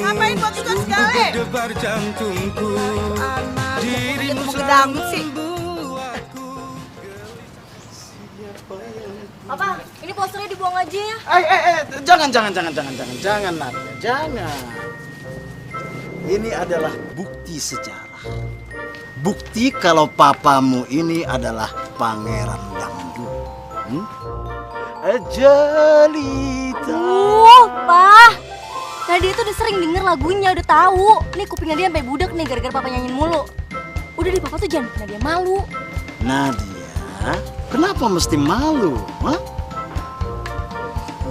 Ngapain buat itu segala? Jantungku, Dirimu kedangdut sih. Papa, ini posternya dibuang aja ya. Jangan Nadia, jangan. Ini adalah bukti sejarah. Bukti kalau papamu ini adalah pangeran dangdut. Ajalita. Pa. Nadia tuh udah sering denger lagunya, udah tahu. Nih kupingnya dia sampai budak nih gara-gara papa nyanyiin mulu. Udah deh papa tuh jangan bikin Nadia malu. Nadia, kenapa mesti malu? Hah?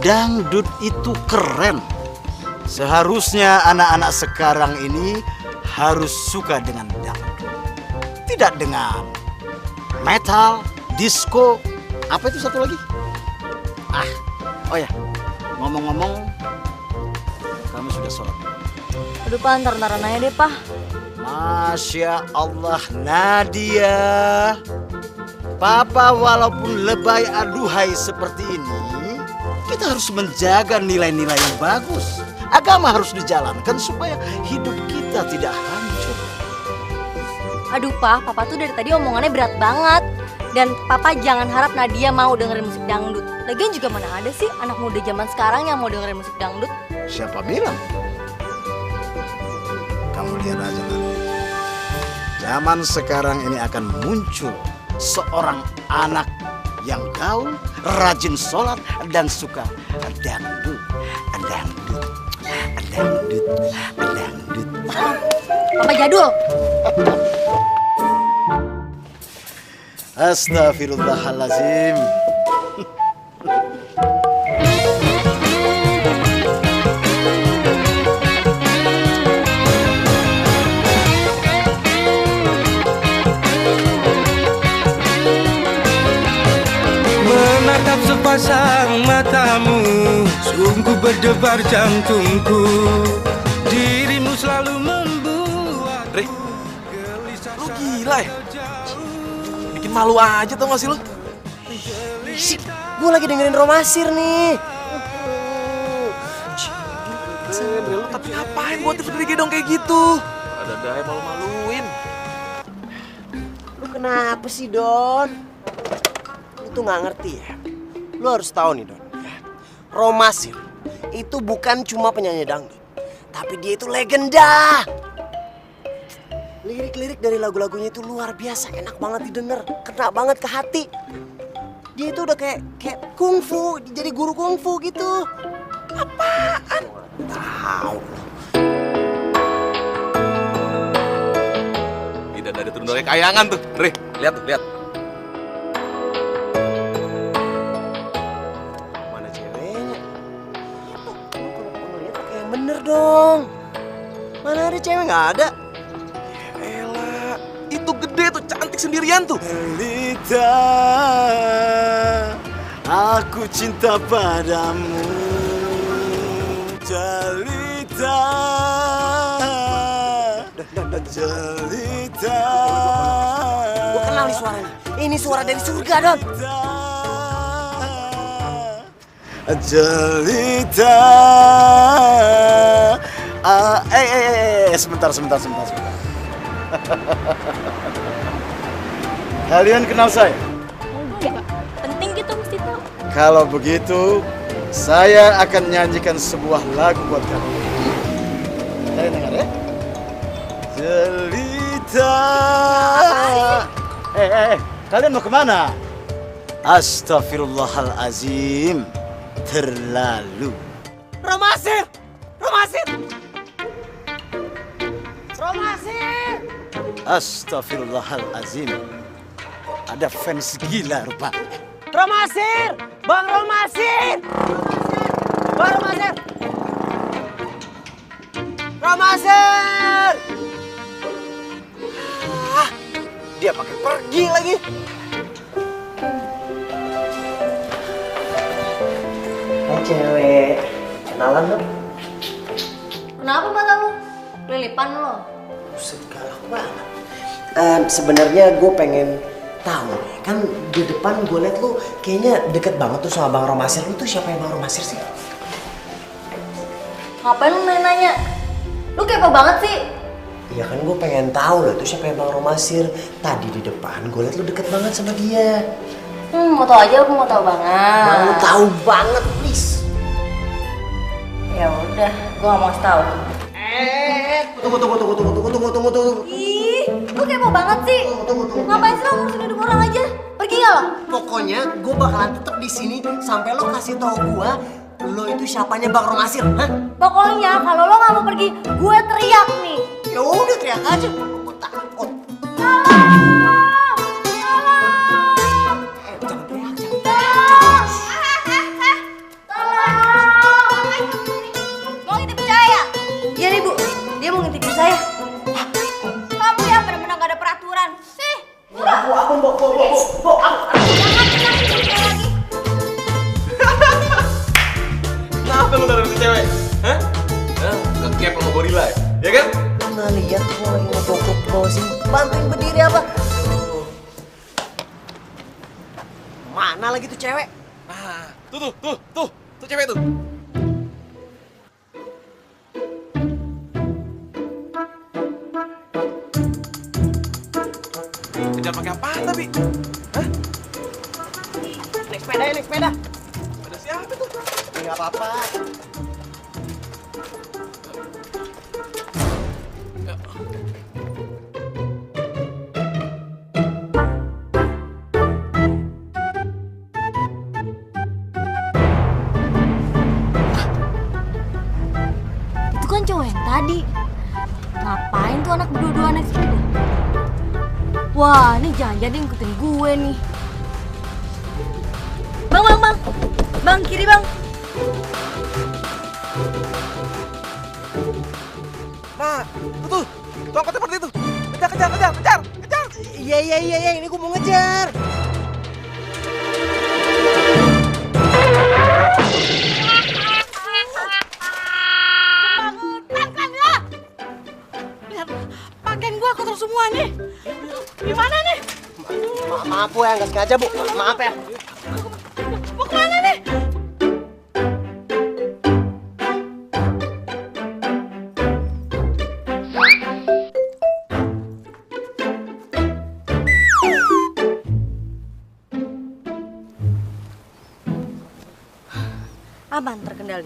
Dangdut itu keren. Seharusnya anak-anak sekarang ini harus suka dengan dangdut. Tidak dengan metal, disco, apa itu satu lagi? Oh ya, ngomong-ngomong, kamu sudah sholat? Aduh pa, ntar-ntaran aja deh pa. Masya Allah Nadia. Papa walaupun lebay aduhai seperti ini, kita harus menjaga nilai-nilai yang bagus. Agama harus dijalankan supaya hidup kita tidak hancur. Aduh pa, papa tuh dari tadi omongannya berat banget. Dan papa jangan harap Nadia mau dengerin musik dangdut. Lagian juga mana ada sih anak muda zaman sekarang yang mau dengerin musik dangdut. Siapa bilang? Kamu lihat aja nanti. Zaman sekarang ini akan muncul seorang anak yang gaul, rajin sholat, dan suka dangdut. Papa jadul. Astaghfirullahalazim. menatap sepasang matamu, sungguh berdebar jantungku. Dirimu selalu membuat Re, lu gila ya? Bikin malu aja tau gak sih lu? Gue lagi dengerin Romasir nih. Re, lu tapi ngapain buat tipe gedong kayak gitu? Ada daya malu-maluin. Lu kenapa sih, Don? Lu tuh gak ngerti ya? Lu harus tahu nih, Don. Romasir itu bukan cuma penyanyi dangdut, tapi dia itu legenda. Lirik-lirik dari lagu-lagunya itu luar biasa, enak banget didengar, kena banget ke hati. Dia itu udah kayak kungfu, jadi guru kungfu gitu. Apaan? Tahu. Tidak dari turun dari kayangan tuh. Re, lihat tuh, lihat. Mana ceweknya? Kalau ngeliat pakai yang bener dong. Mana ada cewek, nggak ada. Elah, itu gede tuh, cantik sendirian tuh. Lita, aku cinta padamu. Jalita, Jalita. Gue kenal nih suaranya. Ini suara dari surga, Don. Jalita. Sebentar. Kalian kenal saya? Enggak, penting gitu mesti tahu. Kalau begitu, saya akan nyanyikan sebuah lagu buat kalian. Kalian dengar ya? Jelita. Kalian mau kemana? Astaghfirullahalazim. Terlalu. Romasir! Romasir! Romasir! Astaghfirullahalazim. Ada fans gila rupanya. Romasir! Bang Romasir! Bang Romasir! Romasir! Ah, dia pakai pergi lagi. Hai cewek, kenalan dong. Kenapa mata lu? Kelilipan lo? Buset, galak banget. Sebenarnya gue pengen tahu, kan di depan gue liat lu kayaknya deket banget tuh sama Bang Romasir. Lu tuh siapa yang Bang Romasir sih? Ngapain lu nanya? Lu kepo banget sih? Iya kan gue pengen tahu loh tuh siapa yang Bang Romasir. Tadi di depan gue liat lu deket banget sama dia. Mau tau aja, aku mau tau banget. Mau tahu banget, please. Ya udah, gua gak mau kasih tau. Tunggu. Ih, lu kepo banget sih. Ngapain sih lo ngurusin hidup orang aja? Pergi gak lo? Pokoknya gue bakalan tetap di sini sampai lo kasih tau gue lo itu siapanya Bang Romasir. Hah? Pokoknya kalau lo gak mau pergi, gue teriak nih. Ya udah teriak aja. Gue takut. Jangan teriak, Mau ngintip saya? Iya nih bu, dia mau ngintipin saya. Kamu ya benar-benar gak ada peraturan. Sih, Bo. jangan ngintipin saya lagi. Kenapa lu taruh ke cewek? Hah? Kekep sama gorila ya? Ya kan? Mana lihat gue lagi ngejokok browsing. Bantuin berdiri apa? Mana lagi tuh cewek? Nah, tuh cewek tuh. Kejar pakai apa tapi? Hah? Naik sepeda. Ada siapa tuh? Enggak apa-apa. Itu kan cowok yang tadi. Ngapain tuh anak berdua-dua naik sepeda? Wah, ini jangan-jangan dia ngikutin gue nih. Bang. Bang, kiri bang. Nah, tuh angkot seperti itu. Kejar. Iya, ini gue mau ngejar. Pakaian gua kotor semua nih. Gimana nih? Maaf Bu ya, nggak sengaja Bu. Maaf ya. Mau kemana nih? Aman, terkendali.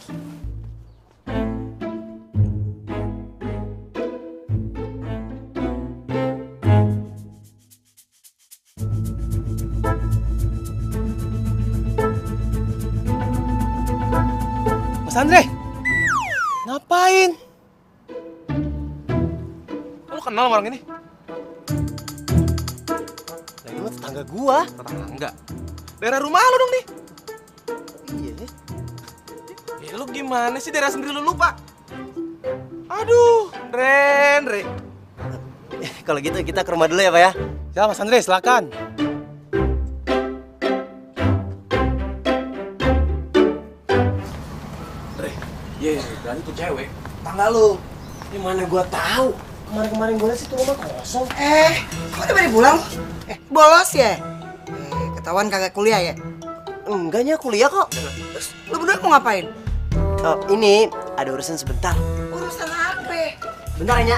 Mas Andre, ngapain? Lu kenal sama orang ini? Nah, ini mah tetangga gua. Tetangga. Daerah rumah lu dong nih. Iya. Ya lu gimana sih daerah sendiri lu lupa? Aduh, Andre. Kalau gitu kita ke rumah dulu ya Pak ya. Ya Mas Andre, silakan. Andre, berarti tuh cewek. Tangga lu. Gimana gua tahu? Kemarin gua lihat situ rumah kosong. Kok udah pada pulang? Bolos ya? Ketahuan kagak kuliah ya? Enggaknya kuliah kok. Terus lu berdua mau ngapain? Oh, ini ada urusan sebentar. Urusan apa? Bentar ya, Nya.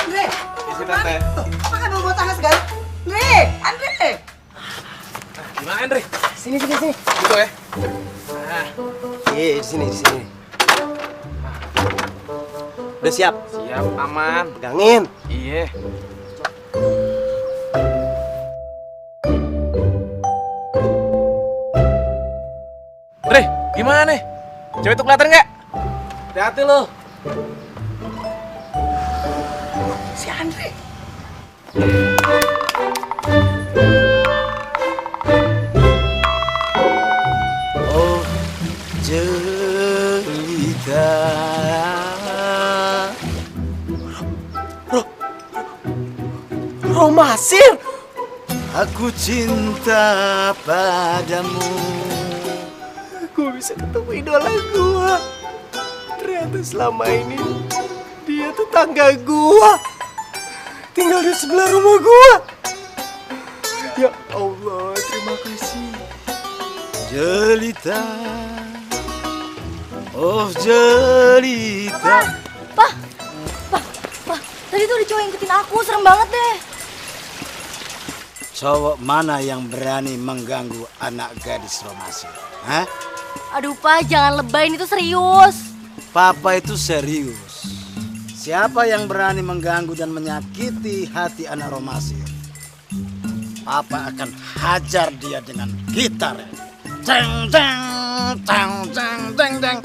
Andre! Isi tante. Makan dulu buat tangga segala. Andre! Gimana Andre? Sini. Gitu ya? Iya, di sini. Udah siap? Siap, aman. Pegangin. Iya. Andre, gimana nih? Cewek tuh kelihatan nggak? Hati-hati lo. Si Andre! Oh, jelita Romasir! Aku cinta padamu. Gue bisa ketemu idola gue. Ternyata selama ini dia tetangga gue. Tinggal di sebelah rumah gue. Ya Allah, terima kasih. Jelita, oh jelita. Pak, tadi tuh ada cowok yang ngikutin aku, serem banget deh. Cowok mana yang berani mengganggu anak gadis Romasir? Hah? Aduh Pak, jangan lebay, ini tuh serius. Papa itu serius. Siapa yang berani mengganggu dan menyakiti hati anak Romasir, Papa akan hajar dia dengan gitar. Ceng ceng ceng ceng ceng ceng.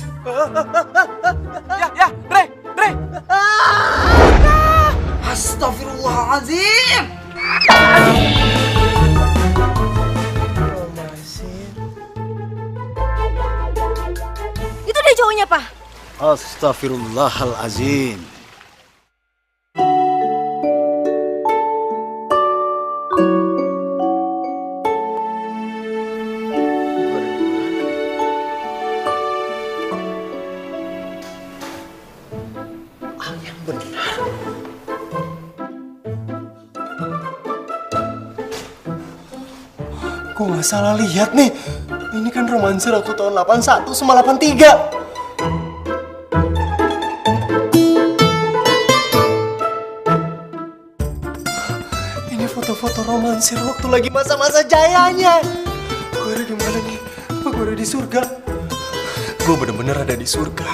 Ya, Dre. Astagfirullahaladzim. Itu dia cowoknya, Pak. Astaghfirullahalazim. Yang benar. Gue nggak salah lihat nih. Ini kan romansa waktu tahun 81 sama 83. Ini foto-foto romansir waktu lagi masa-masa jayanya. Gue ada di mana nih? Apa gue ada di surga? Gue bener-bener ada di surga.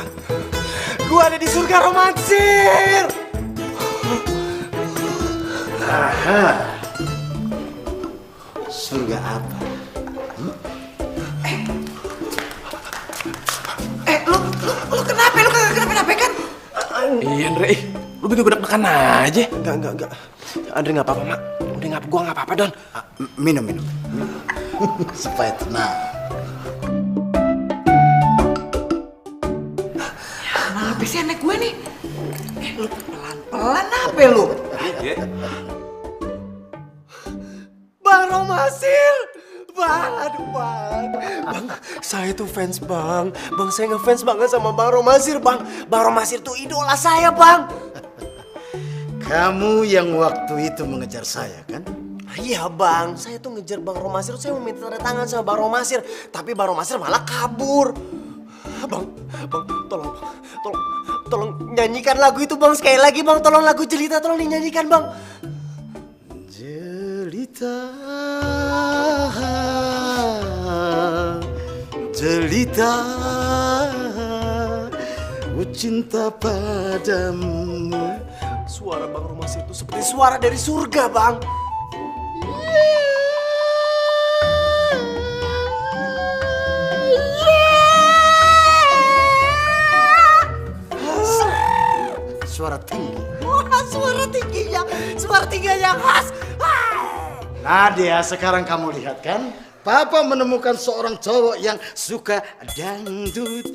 Gue ada di surga romansir. Aha. Surga apa? Lu kenapa? Lu kagak kenapa-napa kan? Iya, Dre. Lu bikin gue deg-degan aja. Enggak. Andre nggak apa-apa, Mak. Udah nggak, gua nggak apa-apa, Don. Minum. Supaya tenang. Kenapa sih anak gue nih? Lu pelan-pelan apa lu? Bang Romasir! Bang, aduh Bang. Bang, saya tuh fans Bang. Bang, saya ngefans banget sama Bang Romasir, Bang. Bang Romasir tuh idola saya, Bang. Kamu yang waktu itu mengejar saya, kan? Iya, Bang. Saya tuh ngejar Bang Romasir. Saya mau minta tanda tangan sama Bang Romasir. Tapi Bang Romasir malah kabur. Bang, tolong nyanyikan lagu itu, Bang. Sekali lagi, Bang. Tolong lagu Jelita, tolong dinyanyikan, Bang. Jelita, ku cinta padamu. Suara Bang Romasir itu seperti suara dari surga, Bang. Suara tinggi. Wah, suara tingginya yang khas. Nadia, sekarang kamu lihat kan? Papa menemukan seorang cowok yang suka dangdut.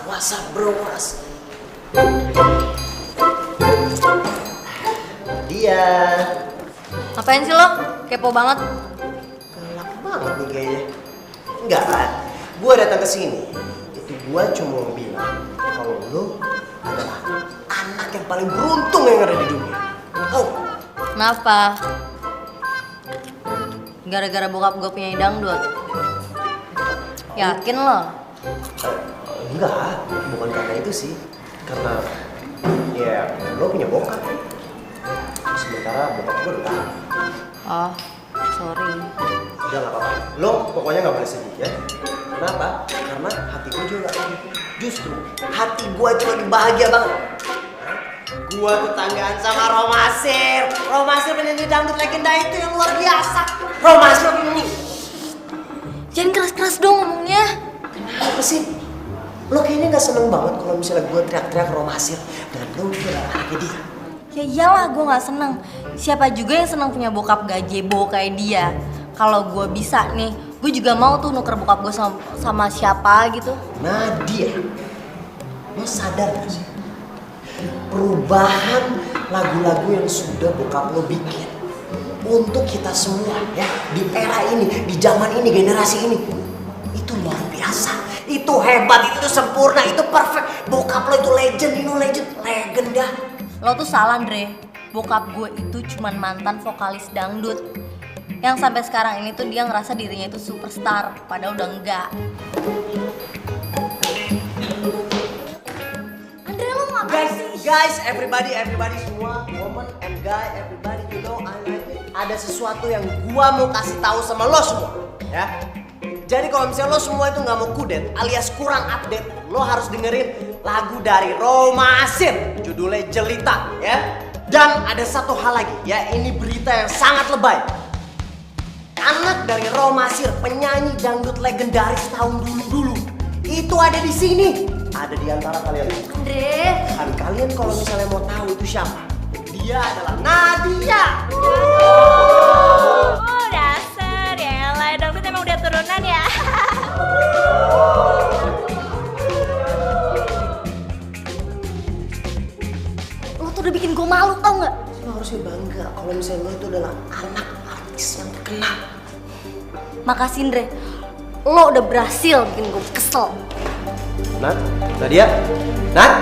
What's up, bro? Dia Ngapain sih lo? Kepo banget. galak banget nih kayaknya. Enggak, gue datang ke sini itu gue cuma mau bilang kalau lo adalah anak yang paling beruntung yang ada di dunia. Oh, Kenapa? Gara-gara bokap gue punya dangdut. Yakin lo? enggak, bukan karena itu sih. Karena ya lo punya bokap. Sementara sementara bokap gue udah tahu. Oh, sorry. Udah gak apa-apa. Lo pokoknya gak boleh sedih ya. Kenapa? Karena hati gue juga gak sedih. Justru hati gue itu lagi bahagia banget. Gue tetanggaan sama Romasir. Romasir penyanyi dangdut legenda itu yang luar biasa. Romasir ini. Jangan keras-keras dong ngomongnya. Apa sih? Lo kayaknya gak seneng banget kalau misalnya gue teriak-teriak Romasir. Dan lo juga anaknya dia. Ya iyalah gue gak seneng. Siapa juga yang seneng punya bokap gazebo kayak dia. Kalau gue bisa nih, gue juga mau tuh nuker bokap gue sama siapa gitu. Nadia, lo sadar gak sih? Perubahan lagu-lagu yang sudah bokap lo bikin untuk kita semua ya, di era ini, di zaman ini, generasi ini, itu luar biasa. Itu hebat, itu sempurna, itu perfect. Bokap lo itu legend, legenda. Lo tuh salah, Andre. Bokap gue itu cuman mantan vokalis dangdut. Yang sampai sekarang ini tuh dia ngerasa dirinya itu superstar, padahal udah enggak. Andre, lo ngapain sih? Guys, everybody semua, woman and guy, everybody, you know, I like it. Ada sesuatu yang gua mau kasih tahu sama lo semua, ya. Jadi kalau misalnya lo semua itu nggak mau kudet, alias kurang update, lo harus dengerin lagu dari Romasir, judulnya Jelita, ya. Dan ada satu hal lagi, ya, ini berita yang sangat lebay. Anak dari Romasir, penyanyi dangdut legendaris tahun dulu, itu ada di sini. Ada di antara kalian. Andre. Kan kalian kalau misalnya mau tahu itu siapa? Dia adalah Nadia. Oh, dasar ya, lah dangdut emang udah turunan ya. Lo tuh udah bikin gue malu, tau nggak? Lo harusnya bangga kalau misalnya lo itu adalah anak artis yang terkenal. Makasih, Andre. Lo udah berhasil bikin gue kesel. Nat, Nadia, Nat,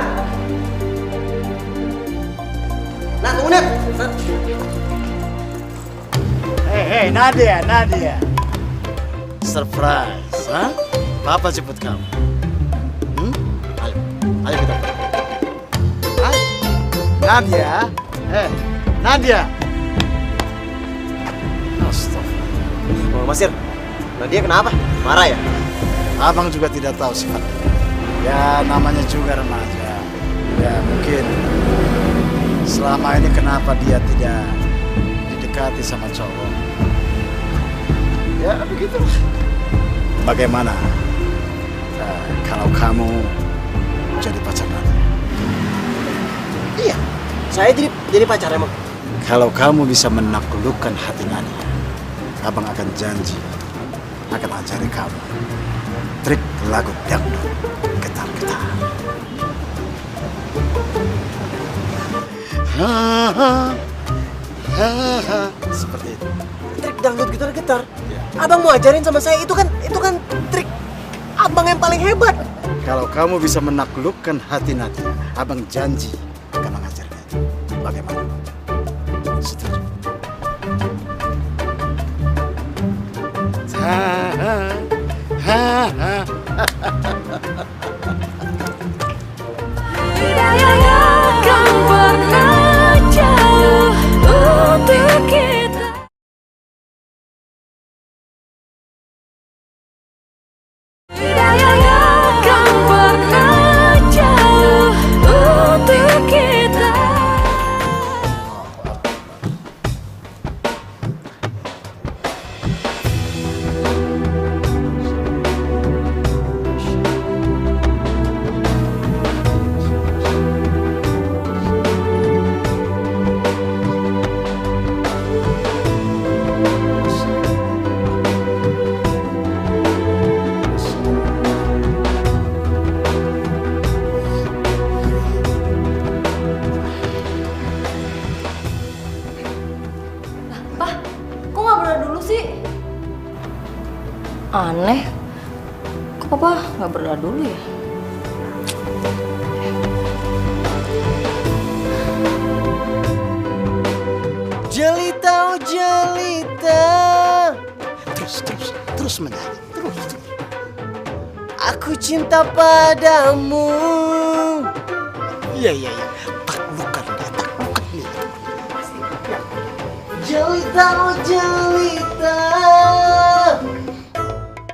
tunggu Nat. Hei, Nadia. Surprise, ha? Papa jemput kamu. Ayo kita. Ayo. Nadia. Astagfirullah. Oh, Masir, Nadia kenapa? Marah ya? Abang juga tidak tahu sifatnya. Ya namanya juga remaja. Ya mungkin selama ini kenapa dia tidak didekati sama cowok. Ya begitu. Bagaimana kalau kamu jadi pacar Nadia? Iya, saya jadi pacar emang. Kalau kamu bisa menaklukkan hati Nadia, abang akan janji akan ajari kamu trik lagu dangdut getar-getar. Seperti itu. Trik dangdut gitar-gitar. Abang mau ajarin sama saya, itu kan trik abang yang paling hebat. Kalau kamu bisa menaklukkan hati Nadia, abang janji akan mengajarnya. Bagaimana? Setuju? Aneh, kok papa nggak berdoa dulu ya? Jelita, oh jelita. Terus menyanyi. Terus. Aku cinta padamu. Iya. Taklukan dia. Jelita oh jelita,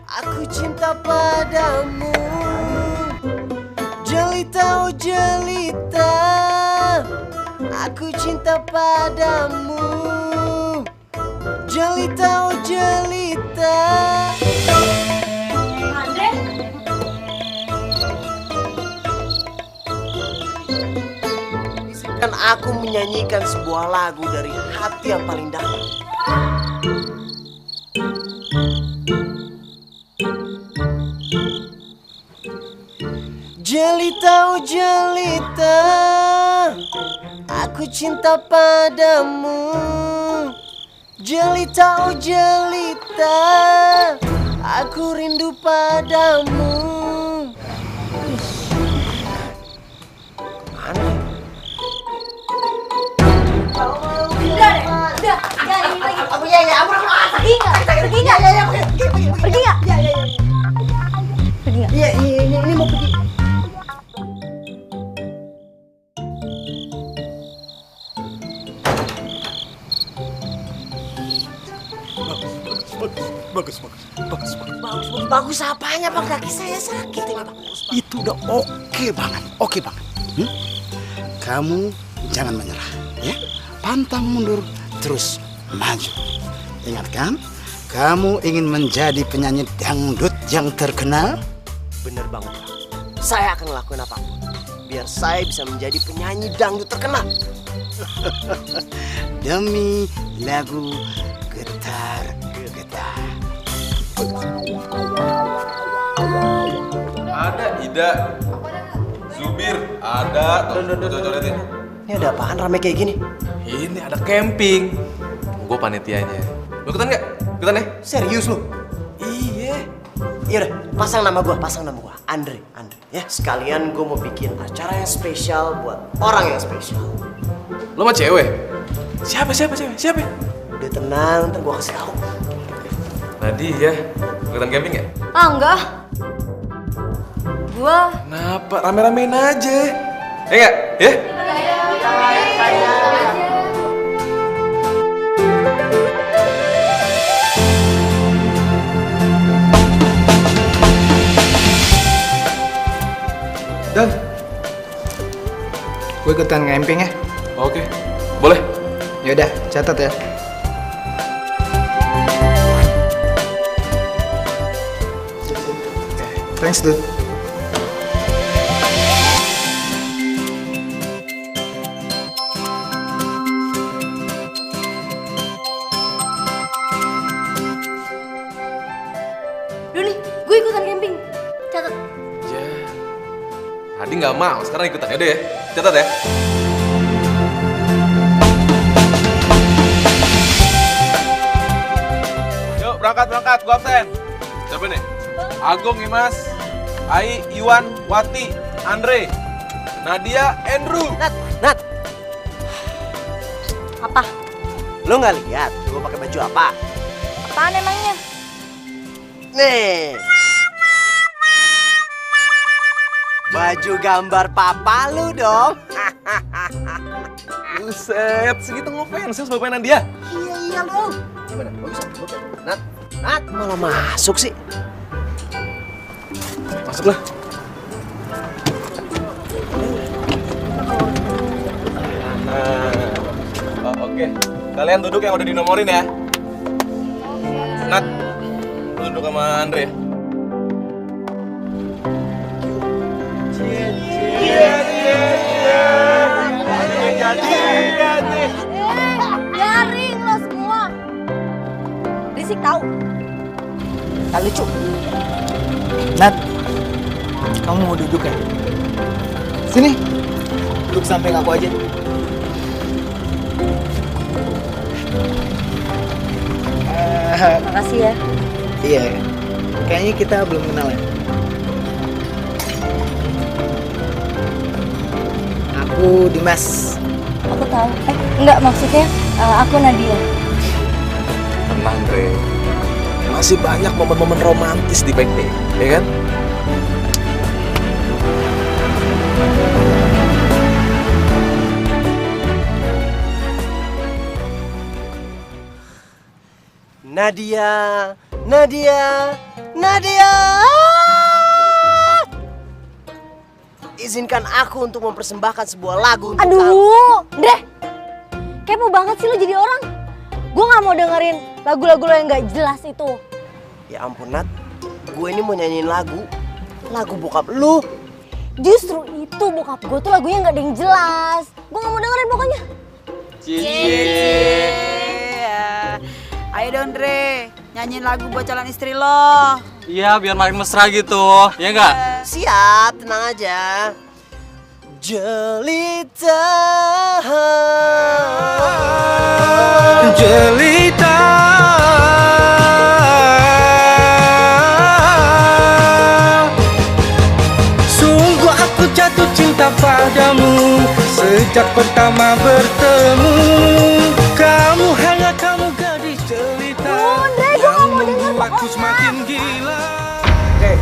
aku cinta padamu. Jelita oh jelita, aku cinta padamu. Jelita oh jelita. Andre? Izinkan aku menyanyikan sebuah lagu dari hati yang paling dalam. Jelita oh jelita, aku cinta padamu. Jelita oh jelita, aku rindu padamu. Mana? Udah, jangan ini lagi. Pergi nggak? Pergi nggak? Pergi nggak? Pergi nggak? Iya, ini mau pergi. Bagus apanya Bang? Kaki saya sakit ini Bang. Itu udah oke banget, oke banget. Kamu jangan menyerah, ya. Pantang mundur, terus maju. Ingat kan, kamu ingin menjadi penyanyi dangdut yang terkenal? Bener banget Bang. Saya akan ngelakuin apapun biar saya bisa menjadi penyanyi dangdut terkenal. Demi lagu Getar-Getar. Ada Ida. Zubir, ada. Coret-coretin. Ini ada apaan rame kayak gini? Ini ada camping. Gue panitianya. Lo ikutan nggak? Ikutan ya? Serius lu? Iya. Iya udah, pasang nama gua, Andre, ya. Sekalian gua mau bikin acara yang spesial buat orang yang spesial. Lo mah cewek? Siapa? Udah tenang, ntar gua kasih tahu. Nadia, ikutan camping ya? Ah, enggak. Gua Kenapa? Rame-ramein aja. Enggak? Ya? Don, gue ikutan camping ya. Oke. Boleh? Yaudah, catat ya. Thanks, dude. Doni, gue ikutan camping. Catat. Ya. Adi nggak mau. Sekarang ikutan. Yaudah ya. Catat ya. Yuk, berangkat. Gua absen. Siapa nih? Agung, Imas, Ai, Iwan, Wati, Andre, Nadia, Andrew. Nat, Apa? lu nggak lihat gua pakai baju apa? Apaan emangnya? Nih. Baju gambar papa lu dong. Buset, segitu ngefans sama mainan dia. Iya lu. Gimana? Bagus. Nat, malah masuk sih. Masuklah. Oke. Kalian duduk yang udah dinomorin ya. Nat, lu duduk sama Andre ya. Garing lo semua. Berisik tahu. Tak lucu. Nat, kamu mau duduk ya? Sini, duduk samping aku aja. Makasih ya. Iya, kayaknya kita belum kenal ya. Aku Dimas. Aku tahu. Enggak, maksudnya aku Nadia. Tenang, Dre. Masih banyak momen-momen romantis di PK, ya kan? Nadia, Nadia, Nadia. Izinkan aku untuk mempersembahkan sebuah lagu untuk kamu. Aduh, deh. Kepo banget sih lo jadi orang. Gue gak mau dengerin lagu-lagu lo yang gak jelas itu. Ya ampun Nat, gue ini mau nyanyiin lagu bokap lu. Justru itu bokap gue tuh lagunya gak ada yang jelas. Gue gak mau dengerin pokoknya. Ayo dong Dre, nyanyiin lagu buat calon istri lo. Iya, biar makin mesra gitu. Ya enggak? Siap, tenang aja. Jelita, Jelita, sungguh aku jatuh cinta padamu sejak pertama bertemu. Kamu hangat, kamu gadis jelita yang membuatku semakin gila. Oke,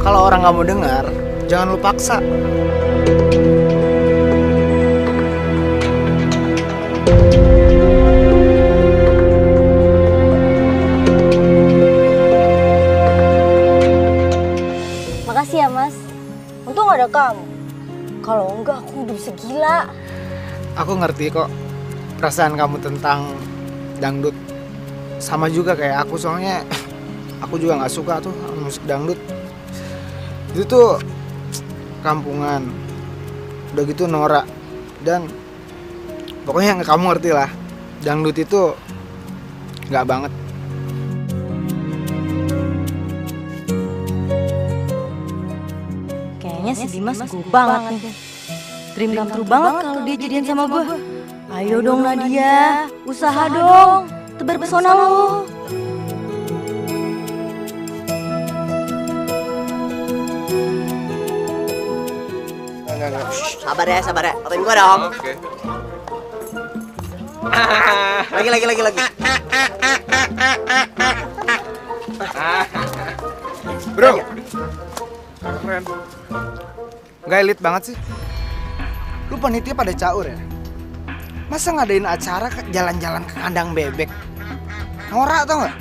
kalau orang nggak mau dengar, jangan lu paksa. Makasih ya mas. Untung ada kamu. Kalau enggak aku udah bisa gila. Aku ngerti kok perasaan kamu tentang dangdut. Sama juga kayak aku, soalnya aku juga nggak suka tuh musik dangdut. Itu tuh kampungan, udah gitu norak, dan pokoknya kamu ngerti lah, dangdut itu nggak banget. Kayaknya si Dimas gue banget nih. Dream come true banget kalau dia jadian sama gue. Ayo dong Nadia, usaha dong, tebar pesona lo. sabar ya, fotoin gua dong. Oke. Lagi. Bro, Keren. nggak elit banget sih. Lu panitia pada caur ya? Masa ngadain acara jalan-jalan ke kandang bebek? Norak tau nggak?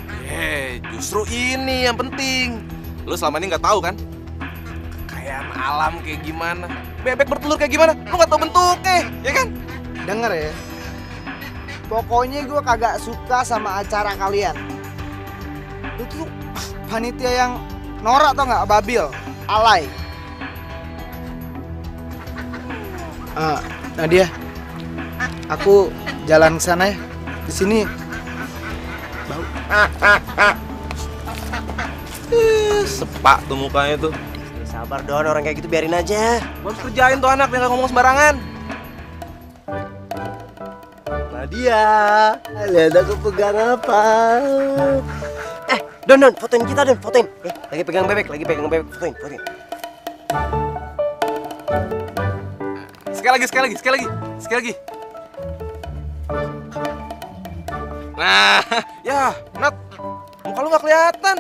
Justru ini yang penting. Lu selama ini nggak tahu kan? Kekayaan alam kayak gimana? Bebek bertelur kayak gimana? Lu nggak tahu bentuknya, ya kan? Denger ya, pokoknya gue kagak suka sama acara kalian. Lu tuh panitia yang norak tau nggak? Babil, alay. Nadia, aku jalan ke sana ya. Di sini bau. Sepak tuh mukanya tuh. Sabar Don, orang kayak gitu biarin aja. Gua harus kerjain tuh anak, biar nggak ngomong sembarangan. Nadia, lihat aku pegang apa? Don, fotoin kita Don, fotoin. Lagi pegang bebek, fotoin. Sekali lagi. Nah, ya, Nat, muka lu nggak kelihatan.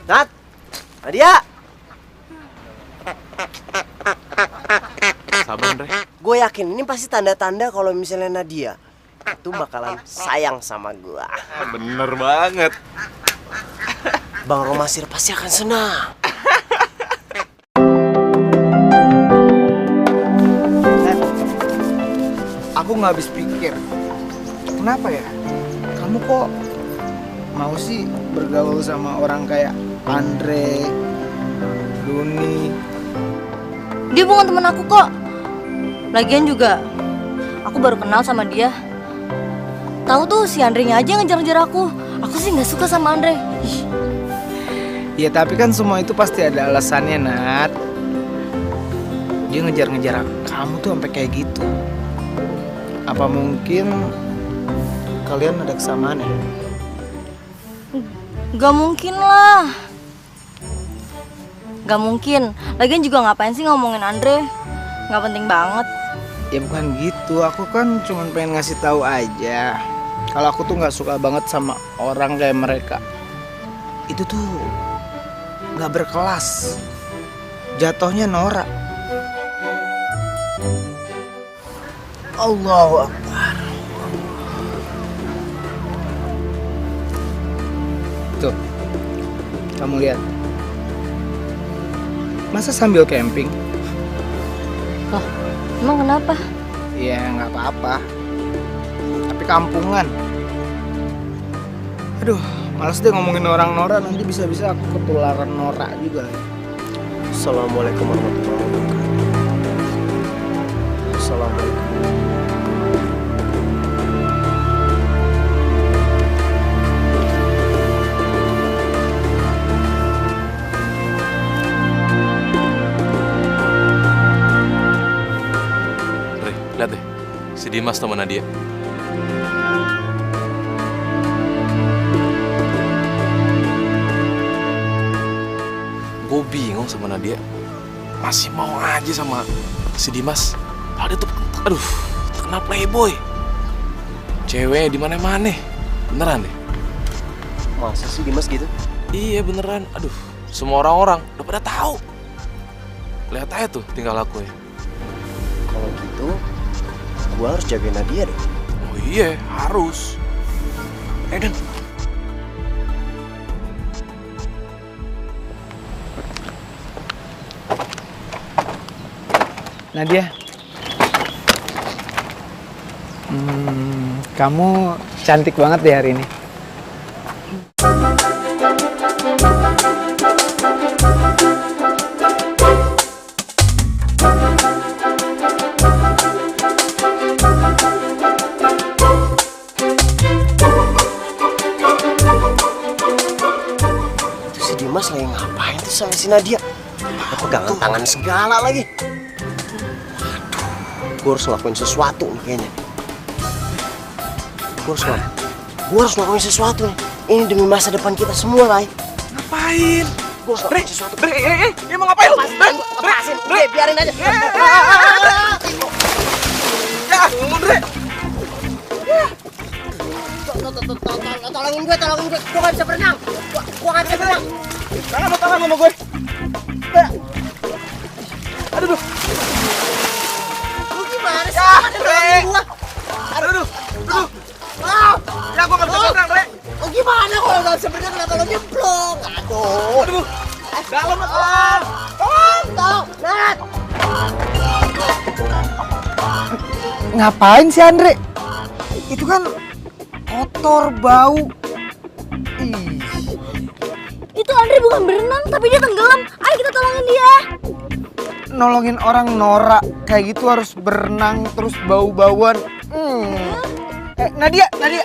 Nat, Nadia. Sabar, Andre. Gue yakin ini pasti tanda-tanda kalau misalnya Nadia itu bakalan sayang sama gue. Bener banget. Bang Romasir pasti akan senang. Aku nggak habis pikir, kenapa ya? Kamu kok mau sih bergaul sama orang kayak Andre, Duni? Dia bukan temen aku kok. Lagian juga aku baru kenal sama dia. Tahu tuh si Andre-nya aja ngejar-ngejar aku. Aku sih nggak suka sama Andre. Ih. Ya tapi kan semua itu pasti ada alasannya, Nat. Dia ngejar-ngejar kamu tuh sampai kayak gitu. Apa mungkin kalian ada kesamaan ya? Gak mungkin lah. Gak mungkin. Lagian juga ngapain sih ngomongin Andre? Gak penting banget. Ya bukan gitu. Aku kan cuma pengen ngasih tahu aja. Kalau aku tuh nggak suka banget sama orang kayak mereka. Itu tuh nggak berkelas. Jatuhnya norak. Allahu Akbar. Tuh, kamu lihat. Masa sambil camping? Loh, emang kenapa? Ya nggak apa-apa. Tapi kampungan. Aduh, males deh ngomongin orang Nora, nanti bisa-bisa aku ketularan Nora juga. Assalamualaikum warahmatullahi wabarakatuh. Assalamualaikum. Re, lihat deh. Si Dimas sama Nadia. Gue bingung sama Nadia. Masih mau aja sama si Dimas. Padahal dia tuh, aduh, terkenal playboy. Cewek di mana-mana. Beneran deh. Masa sih Dimas gitu? Iya beneran. Aduh, semua orang-orang udah pada tahu. Lihat aja tuh tinggal aku ya. Kalau gitu, gua harus jagain Nadia dong. Oh iya, harus. Dan Nadia, kamu cantik banget deh hari ini. itu si Dimas lagi ngapain tuh sama si Nadia? Pegangan tangan segala lagi. Gue harus ngelakuin sesuatu nih kayaknya. Gue harus ngelakuin sesuatu nih. Ini demi masa depan kita semua, Rai. Ngapain? Gue harus ngelakuin sesuatu. Dia mau ngapain lu? Lepasin, biarin aja. Ya, Andre. Tolongin gue. Gue gak bisa berenang. Gue gak bisa berenang. Tangan sama gue. Aduh. Lu gimana sih? Tolongin gue. Aduh. Ya, gue gak bisa berenang, Re. Lu gimana kalau gak bisa berenang? Kenapa lu nyemplung? Aduh. Dalam, Tolong, Nat. Ngapain sih Andre? Itu kan kotor, bau. Ih. Itu Andre bukan berenang, tapi dia tenggelam. Ayo kita tolongin dia. Nolongin orang Nora kayak gitu harus berenang terus bau-bauan. Nadia. Andre,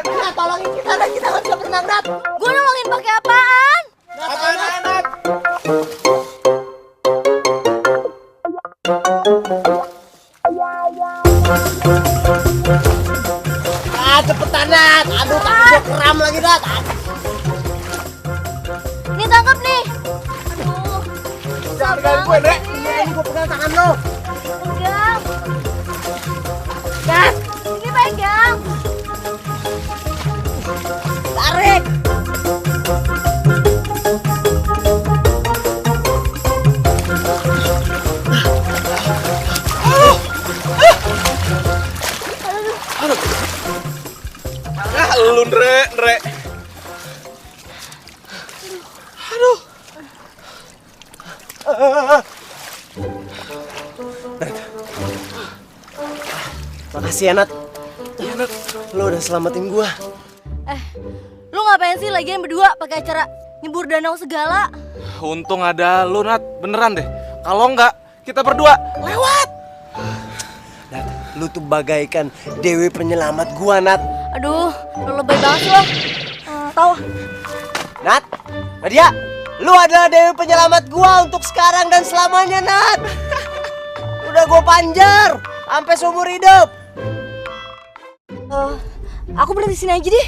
Nat, tolongin kita, Nat. Kita gak bisa berenang, Nat. gue nolongin pakai apaan? Nat. Cepetan, Nat. Aduh, kaki gue kram lagi, Nat. Ini tangkap nih. Aduh, susah banget Iya, ini gue pegang tangan lo. Pegang. Gas, ini pegang. Tarik. Ah, lu, Andre. Makasih ya, Nat. Iya, Nat. Lo udah selamatin gua. Lu ngapain sih lagian berdua pakai acara nyebur danau segala? Untung ada lu, Nat. Beneran deh. Kalau enggak, kita berdua lewat. Nat, lu tuh bagaikan dewi penyelamat gua, Nat. Aduh, lu lebay banget sih lo. Tahu? Nat, Nadia, lu adalah dewi penyelamat gua untuk sekarang dan selamanya, Nat. Udah gua panjar sampai seumur hidup. Aku berhenti sini aja deh.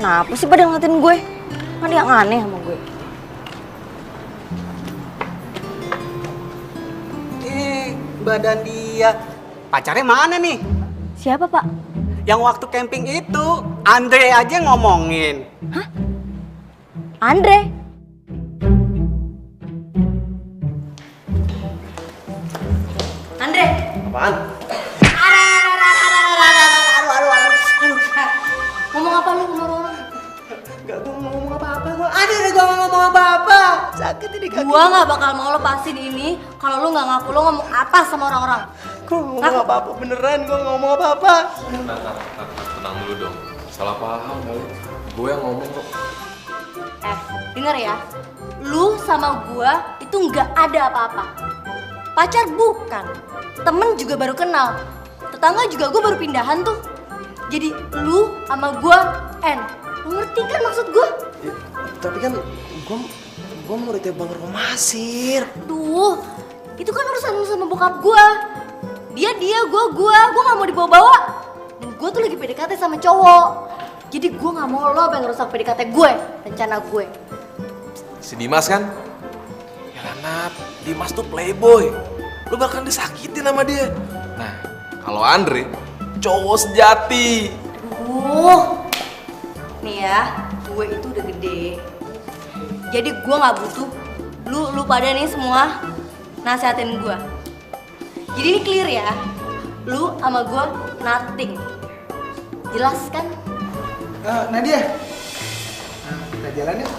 Kenapa sih pada ngeliatin gue? Kan yang aneh sama gue. badan dia. Pacarnya mana nih? Siapa, Pak? Yang waktu camping itu, Andre aja ngomongin. Hah? Andre? Andre? Apaan? Ngomong apa lu sama orang? Gak, gue ngomong apa-apa. Gue ngomong apa-apa. Sakit ini kaki. Gua nggak bakal mau lepasin ini kalau lu nggak ngaku lu ngomong apa sama orang-orang. Gue ngomong apa-apa, beneran gue ngomong apa-apa. Tenang dulu dong. Salah paham kali. Gue yang ngomong kok. Denger ya. Lu sama gua itu nggak ada apa-apa. Pacar bukan. Temen juga baru kenal. Tetangga juga gua baru pindahan tuh. Jadi lu sama gua Lu ngerti kan maksud gua? Ya, tapi kan gue muridnya Bang Romasir. Duh, itu kan urusan lu sama bokap gua. Dia, gua nggak mau dibawa-bawa. Dan gua tuh lagi PDKT sama cowok. Jadi gua nggak mau lo yang ngerusak PDKT gue, rencana gue. Si Dimas kan? Ya Nat, Dimas tuh playboy. Lu bakal disakitin sama dia. Nah, kalau Andre, cowok sejati. Nih ya, gue itu udah gede. Jadi gue nggak butuh lu pada nih semua nasihatin gue. Jadi ini clear ya, lu sama gue nothing. Jelas kan? Nadia, kita jalan yuk.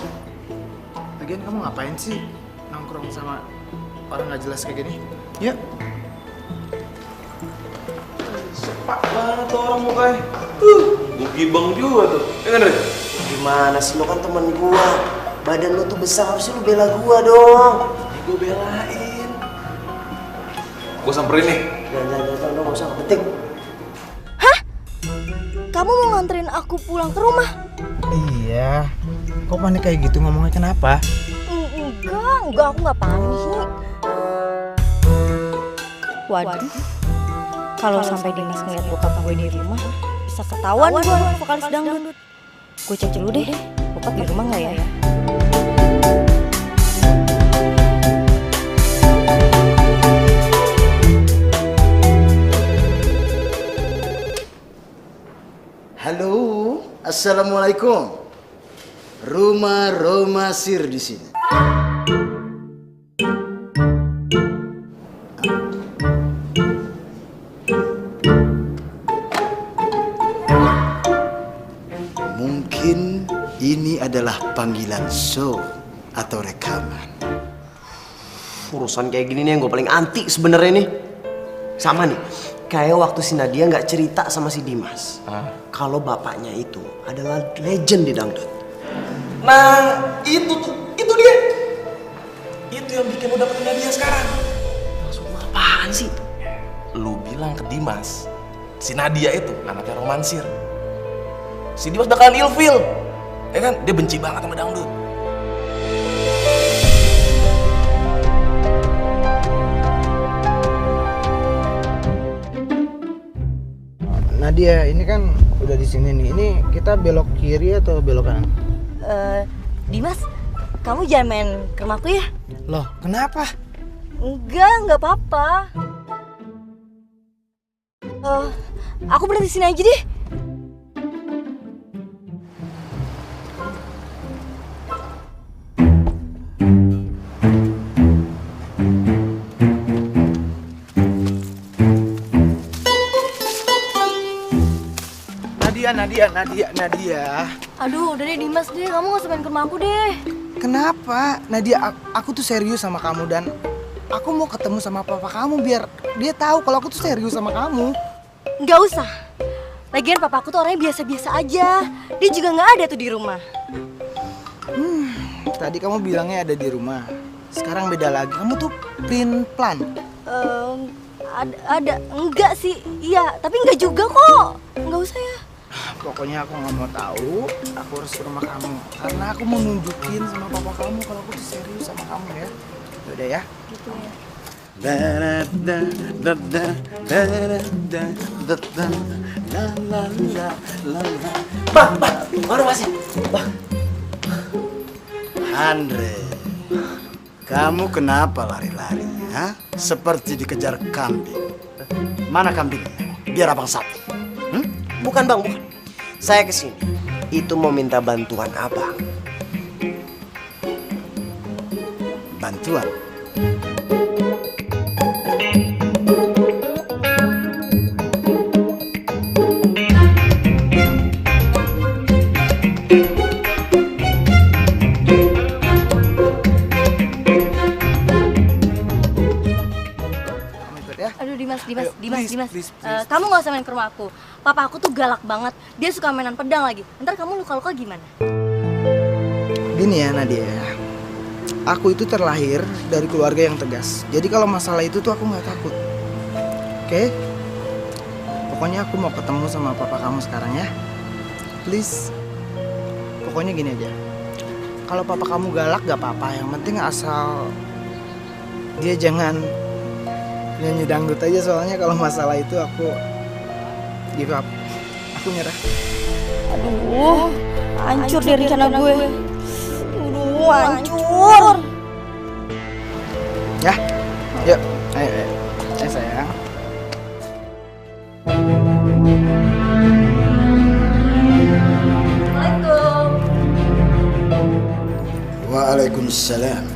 Lagian kamu ngapain sih nongkrong sama orang nggak jelas kayak gini? Yuk. Sepak banget tuh orang mukanya. Gibang juga tuh. Ya kan, Re? Gimana sih, lo kan temen gua. Badan lo tuh besar, harusnya lo bela gua dong. Gue belain. Gue samperin nih. Jangan, lo gak usah, penting. Hah? Kamu mau nganterin aku pulang ke rumah? Iya. Kok panik kayak gitu ngomongnya kenapa? Enggak, aku nggak panik. Waduh, kalau sampai Dimas ngeliat bokap gue di rumah, bisa ketahuan gue vokalis dangdut. Gue cek dulu deh, bokap di rumah nggak ya? Halo, assalamualaikum. Rumah Romasir di sini. Mungkin ini adalah panggilan show atau rekaman. Urusan kayak gini nih yang gue paling anti sebenarnya nih. Sama nih, kayak waktu si Nadia nggak cerita sama si Dimas. Kalau bapaknya itu adalah legend di dangdut. Nah, itu dia. Itu yang bikin lu dapetin Nadia sekarang. Maksud lu apaan sih? Lu bilang ke Dimas, si Nadia itu anaknya Romansir. Si Dimas bakalan ilfil. Ya kan? Dia benci banget sama dangdut. Nadia, ini kan udah di sini nih. Ini kita belok kiri atau belok kanan? Dimas, kamu jangan main ke rumahku ya? Loh, kenapa? Enggak apa-apa. Aku berhenti sini aja deh. Nadia. Aduh, udah deh Dimas deh, kamu gak usah main ke rumah aku deh. Kenapa? Nadia, aku tuh serius sama kamu dan aku mau ketemu sama papa kamu biar dia tahu kalau aku tuh serius sama kamu. Nggak usah. Lagian papa aku tuh orangnya biasa-biasa aja. Dia juga nggak ada tuh di rumah. Tadi kamu bilangnya ada di rumah. Sekarang beda lagi. Kamu tuh plan. Ada. Enggak sih. Iya, tapi enggak juga kok. Nggak usah ya. Pokoknya aku nggak mau tahu. Aku harus ke rumah kamu karena aku mau nunjukin sama papa kamu kalau aku tuh serius sama kamu ya. Udah ya. Gitu ya. Bang, baru masih. Bang. Andre, kamu kenapa lari-lari? Hah? seperti dikejar kambing. Mana kambingnya? Biar abang sapi. Bukan bang, bukan. Saya kesini itu mau minta bantuan abang. Bantuan? Aduh Dimas. Kamu gak usah main ke rumah aku. Papa aku tuh galak banget. Dia suka mainan pedang lagi. Ntar kamu luka-luka gimana? Gini ya Nadia, aku itu terlahir dari keluarga yang tegas. Jadi kalau masalah itu tuh aku nggak takut. Oke? Pokoknya aku mau ketemu sama papa kamu sekarang ya. Please. Pokoknya gini aja. Kalau papa kamu galak gak apa-apa. Yang penting asal dia jangan nyanyi dangdut aja, soalnya kalau masalah itu aku give up. Aku nyerah. Aduh, hancur deh rencana gue. Aduh, hancur. Ya, yuk, ayo sayang. Assalamualaikum. Waalaikumsalam.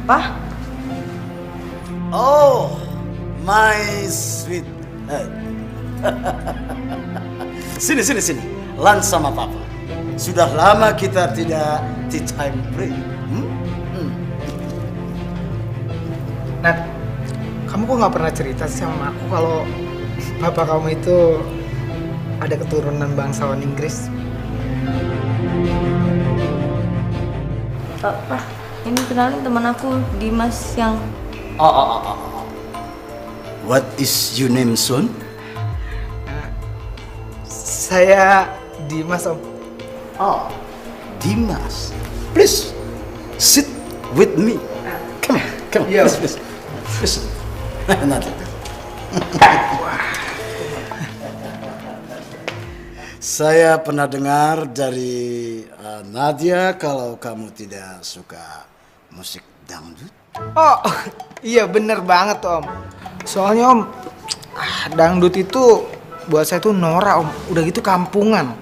Pak? Oh, my sweet head. Sini. Lan sama papa. Sudah lama kita tidak tea time break. Nat, kamu kok nggak pernah cerita sih sama aku kalau papa kamu itu ada keturunan bangsawan Inggris? Pak, ini kenalin teman aku, Dimas yang... Oh. What is your name, son? Saya Dimas, Om. Oh, Dimas. Please, sit with me. Come on, Yeah. please. Nanti. Saya pernah dengar dari Nadia kalau kamu tidak suka musik dangdut. Oh, iya bener banget Om. Soalnya Om, dangdut itu buat saya tuh norak Om. Udah gitu kampungan.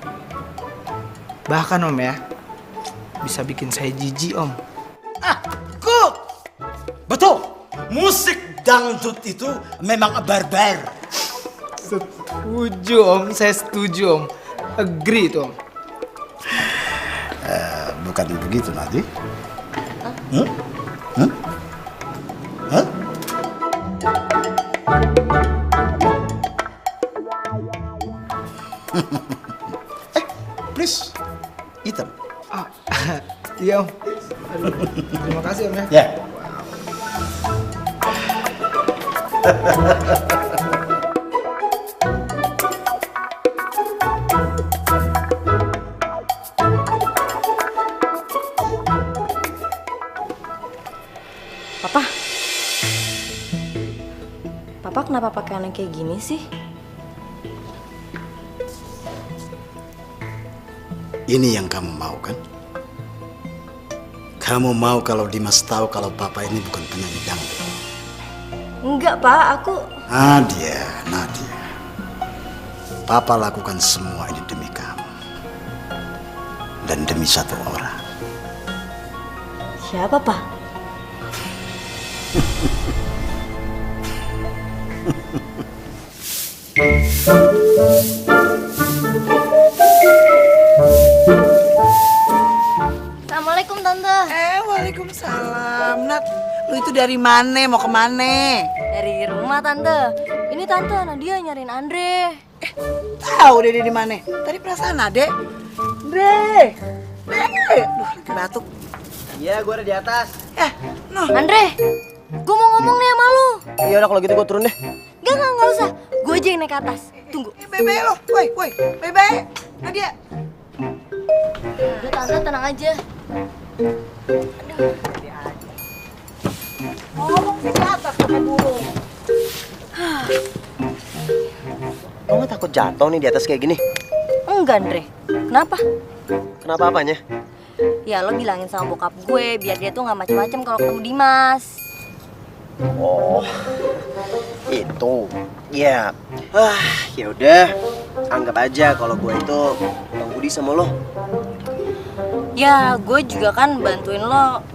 Bahkan Om ya, bisa bikin saya jijik Om. Good. Betul. Musik dangdut itu memang barbar. Setuju Om, saya setuju Om. Agree itu Om. Bukan begitu, Nadia. Hah? Please, hitam. Iya Om. Aduh, terima kasih Om ya. Ya. Papa kenapa pakai aneh kayak gini sih? Ini yang kamu mau kan? Kamu mau kalau Dimas tahu kalau papa ini bukan penyanyi dangdut? Enggak Pak, aku... Nadia. Papa lakukan semua ini demi kamu. Dan demi satu orang. Siapa Pak? Assalamualaikum Tante. Waalaikumsalam. Nat, lu itu dari mana? Mau kemana? Dari rumah Tante. Ini Tante Nadia nyariin Andre. Tahu dia di mana? Tadi perasaan Ade. Andre. Aduh, lagi batuk. Iya, gue ada di atas. Andre, gue mau ngomong nih sama lu. Ya udah kalau gitu gue turun deh. Enggak usah. Gue aja yang naik ke atas. Tunggu. Bebe lo, woi, Bebe. Nadia. Udah Tante, tenang aja. Ngomong sih di atas pakai burung. Lo gak takut jatuh nih di atas kayak gini? Enggak Andre. Kenapa? Kenapa apanya? Ya lo bilangin sama bokap gue biar dia tuh nggak macem-macem kalau ketemu Dimas. Oh, itu. Ya, ya udah. Anggap aja kalau gue itu Bang Budi sama lo. Ya, gue juga kan bantuin lo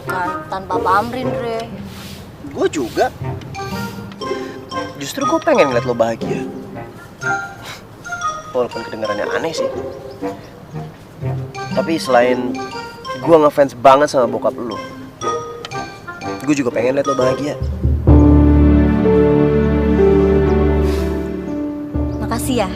bukan tanpa pamrih, Dre. Gue juga. Justru gue pengen ngeliat lo bahagia. Walaupun kedengarannya aneh sih. Tapi selain gue ngefans banget sama bokap lo, gue juga pengen liat lo bahagia. Makasih ya.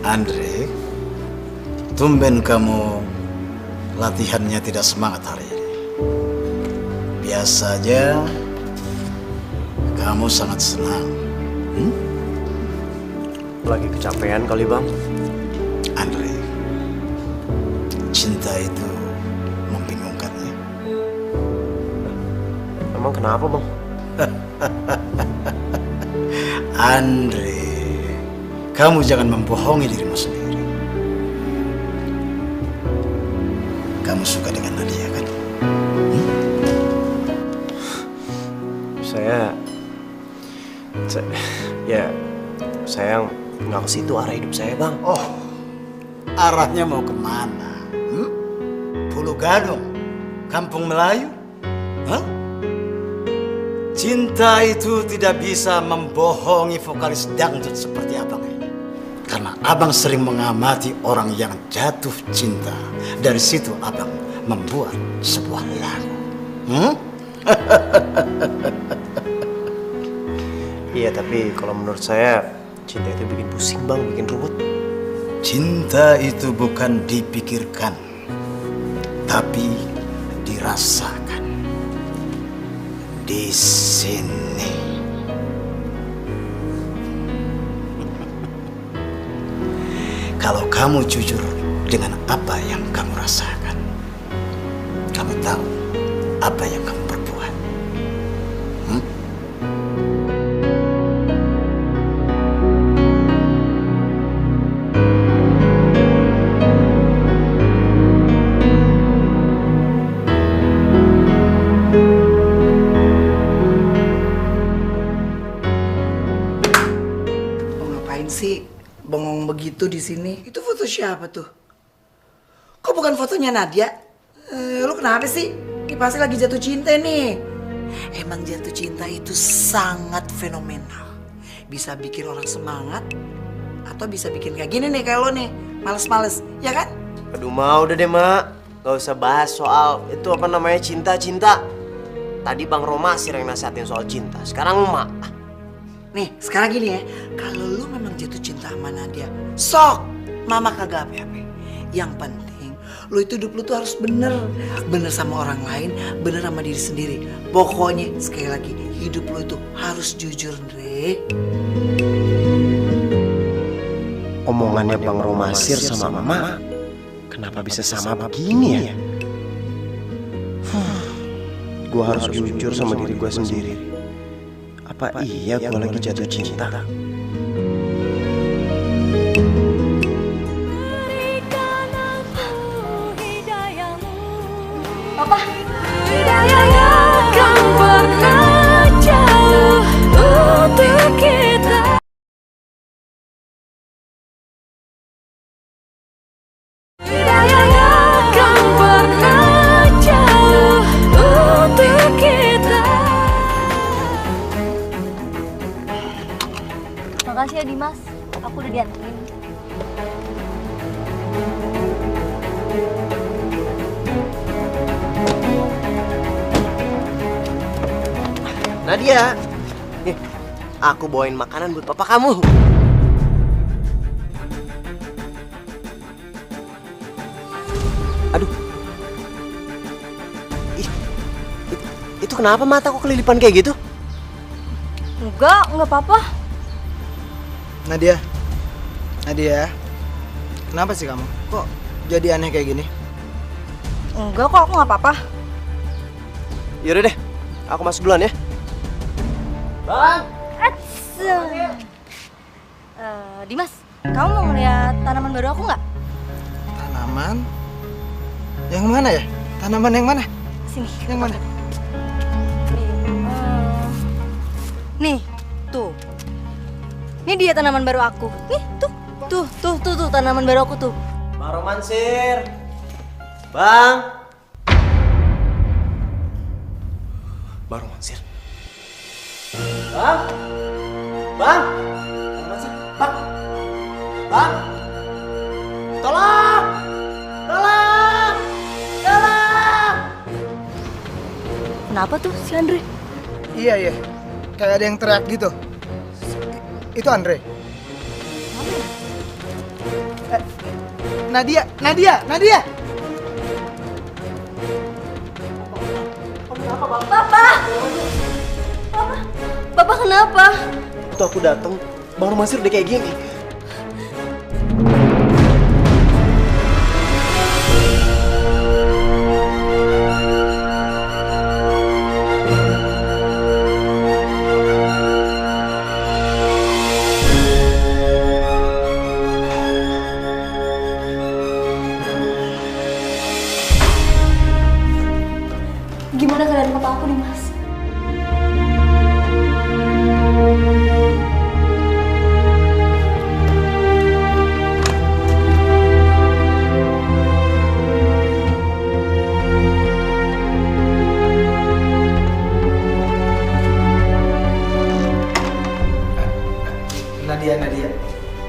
Andre, tumben kamu latihannya tidak semangat hari ini. Biasa aja, kamu sangat senang. Lagi kecapean kali bang. Andre, cinta itu membingungkannya. Emang kenapa bang? Andre, kamu jangan membohongi dirimu sendiri. Kamu suka dengan Nadia kan? Saya nggak ke situ arah hidup saya bang. Oh, arahnya mau kemana? Pulau Gadung, Kampung Melayu? Hah? Cinta itu tidak bisa membohongi vokalis dangdut seperti abang ini. Karena abang sering mengamati orang yang jatuh cinta. Dari situ abang membuat sebuah lagu. Iya, tapi kalau menurut saya cinta itu bikin pusing bang, bikin ruwet. Cinta itu bukan dipikirkan, tapi dirasakan. Di sini. Kalau kamu jujur dengan apa yang kamu rasakan, kamu tahu apa yang kamu perbuat. Bengong begitu di sini. Itu foto siapa tuh? Kok bukan fotonya Nadia? Lu kenapa sih? Ini pasti lagi jatuh cinta nih. Emang jatuh cinta itu sangat fenomenal. Bisa bikin orang semangat atau bisa bikin kayak gini nih kayak lo nih, males-males, ya kan? Aduh ma, udah deh ma, gak usah bahas soal itu apa namanya cinta-cinta. Tadi Bang Roma sih yang nasihatin soal cinta. Sekarang ma. Nih, sekarang gini ya, kalau lu memang jatuh cinta sama Nadia, sok, mama kagak apa-apa. Yang penting, lu itu hidup lu tuh harus bener. Bener sama orang lain, bener sama diri sendiri. Pokoknya, sekali lagi, hidup lu itu harus jujur, Andre. Omongannya Bang Romasir sama mama, kenapa bisa sama begini ya? Gue harus jujur sama diri gue sendiri. Apa iya gue lagi jatuh cinta? Papa, hidayahnya kan pernah jauh untuk kita. Hidayahnya kan pernah jauh untuk kita. Makasih ya Dimas, aku udah dianterin. Nadia, nih, aku bawain makanan buat papa kamu. Aduh, itu kenapa mataku kelilipan kayak gitu? Enggak apa-apa. Nadia, kenapa sih kamu? Kok jadi aneh kayak gini? Enggak kok, aku nggak apa-apa. Yaudah deh, aku masuk duluan ya. Bang! Dimas, kamu mau ngeliat tanaman baru aku nggak? Tanaman? Yang mana ya? Tanaman yang mana? Sini. Yang mana? Nih, tuh. Ini dia tanaman baru aku. Nih, tuh. Tuh, tanaman baru aku tuh. Bang Romansir! Bang! Baru Mansir. Bang! Bang! Bang Romansir! Bang! Bang! Tolong! Tolong! Tolong! Kenapa tuh si Andre? Iya. Kayak ada yang teriak gitu. Itu Andre. Nadia! Bapak kenapa? Waktu aku datang, Bang Romansir udah kayak gini. Gimana keadaan papa aku nih, Mas? Nadia.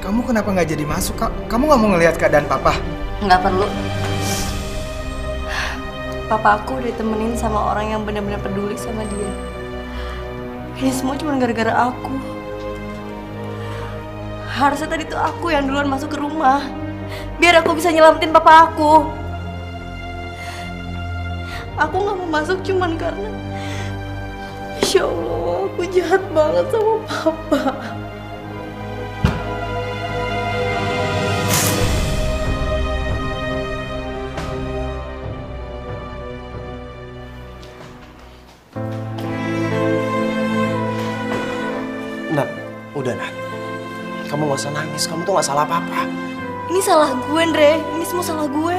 Kamu kenapa nggak jadi masuk? Kamu nggak mau ngelihat keadaan papa? Nggak perlu. Papa aku udah ditemenin sama orang yang benar-benar peduli sama dia. Ini semua cuma gara-gara aku. Harusnya tadi tuh aku yang duluan masuk ke rumah. Biar aku bisa nyelamatin papa aku. Aku nggak mau masuk cuman karena... Insya Allah, aku jahat banget sama papa. Nat, udah Nat. Kamu gak usah nangis, kamu tuh gak salah apa-apa. Ini salah gue, Andre. Ini semua salah gue.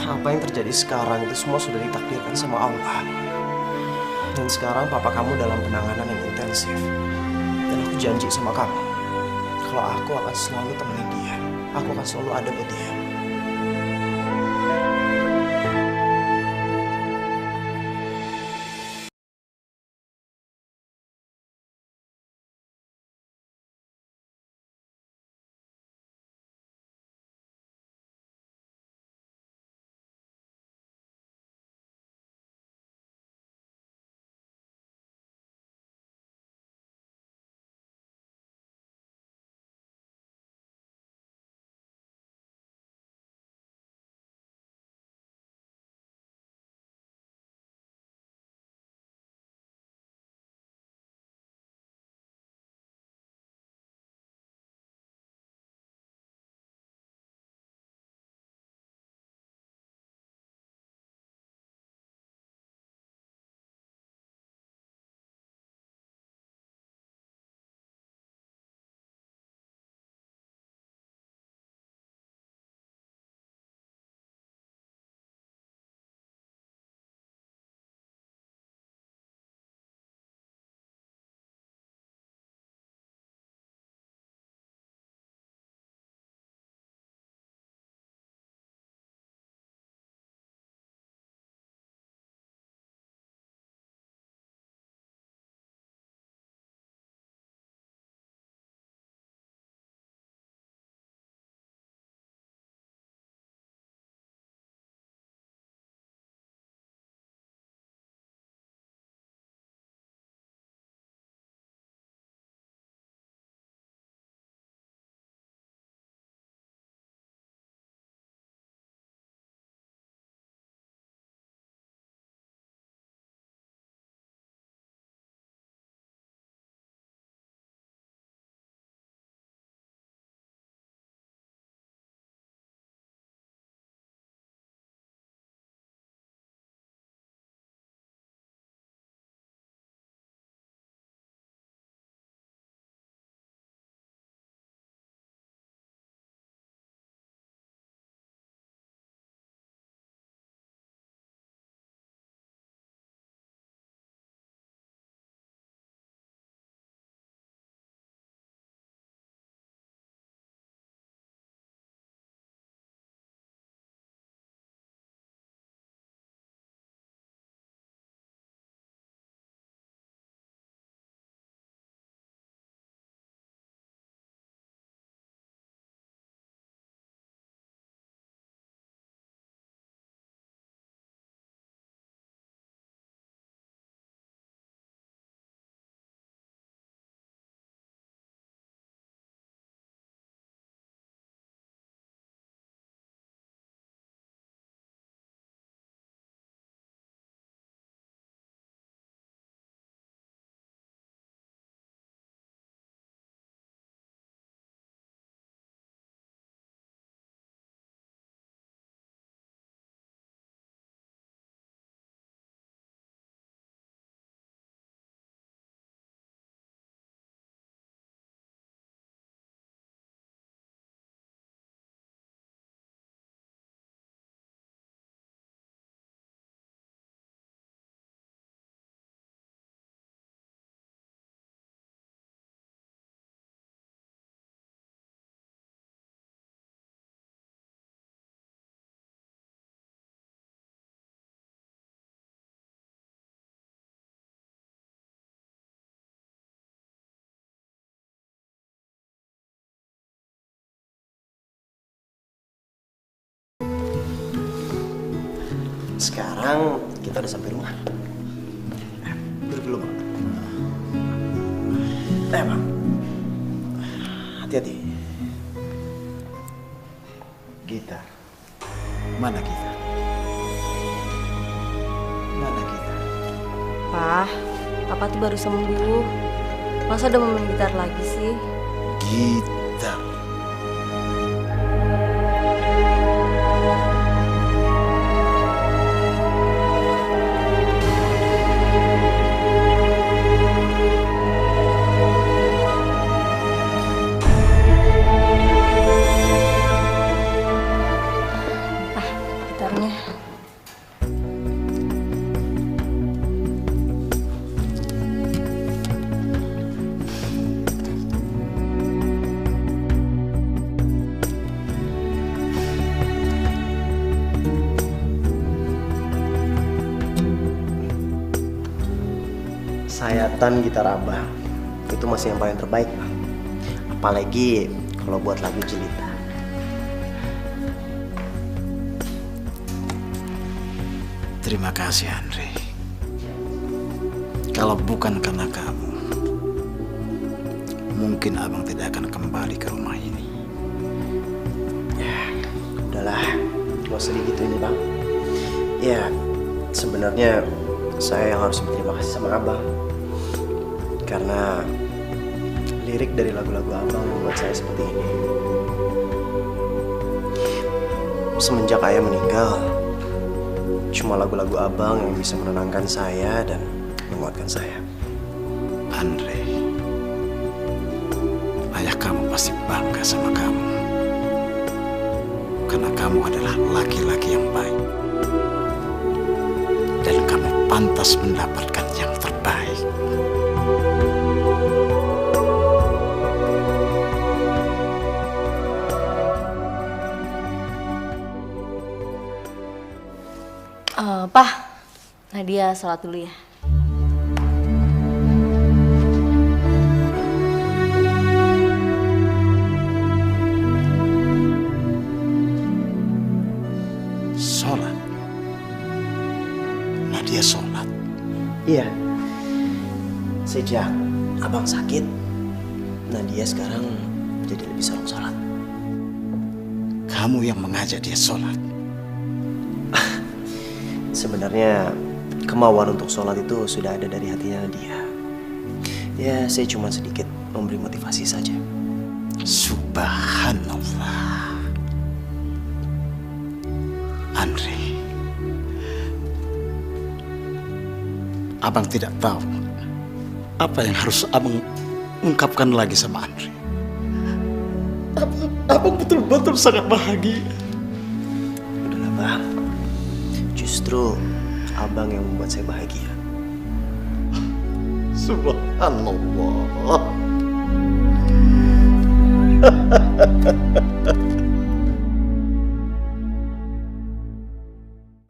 Apa yang terjadi sekarang itu semua sudah ditakdirkan sama Allah. Dan sekarang papa kamu dalam penanganan yang intensif. Dan aku janji sama kamu, kalau aku akan selalu temenin dia. Aku akan selalu ada buat dia. Sekarang kita udah sampai rumah. Duduk dulu, Bang. Bang. Hati-hati. Gita. Mana Gita? Mana Gita? Pak, Papa tuh baru sembuh. Masa udah mau main gitar lagi sih? Gita. Gitarnya. Sayatan gitar Abah itu masih yang paling terbaik, Bang. Apalagi kalau buat lagu jelita. Terima kasih Andre. Kalau bukan karena kamu, mungkin abang tidak akan kembali ke rumah ini. Ya, udahlah, gak usah digituin, Bang. Ya, sebenarnya saya yang harus berterima kasih sama abang. Karena lirik dari lagu-lagu abang membuat saya seperti ini. Semenjak ayah meninggal, cuma lagu-lagu abang yang bisa menenangkan saya dan menguatkan saya. Andre, ayah kamu pasti bangga sama kamu. Karena kamu adalah laki-laki yang baik. Dan kamu pantas mendapatkan yang terbaik. Pak, Nadia sholat dulu ya. Sholat? Nadia sholat? Iya. Sejak abang sakit, Nadia sekarang jadi lebih sering sholat. Kamu yang mengajak dia sholat? Sebenarnya kemauan untuk sholat itu sudah ada dari hatinya Nadia. Ya, saya cuma sedikit memberi motivasi saja. Subhanallah. Andre, abang tidak tahu apa yang harus abang ungkapkan lagi sama Andre. Abang betul-betul sangat bahagia. Udahlah, Bang. Justru abang yang membuat saya bahagia. Subhanallah.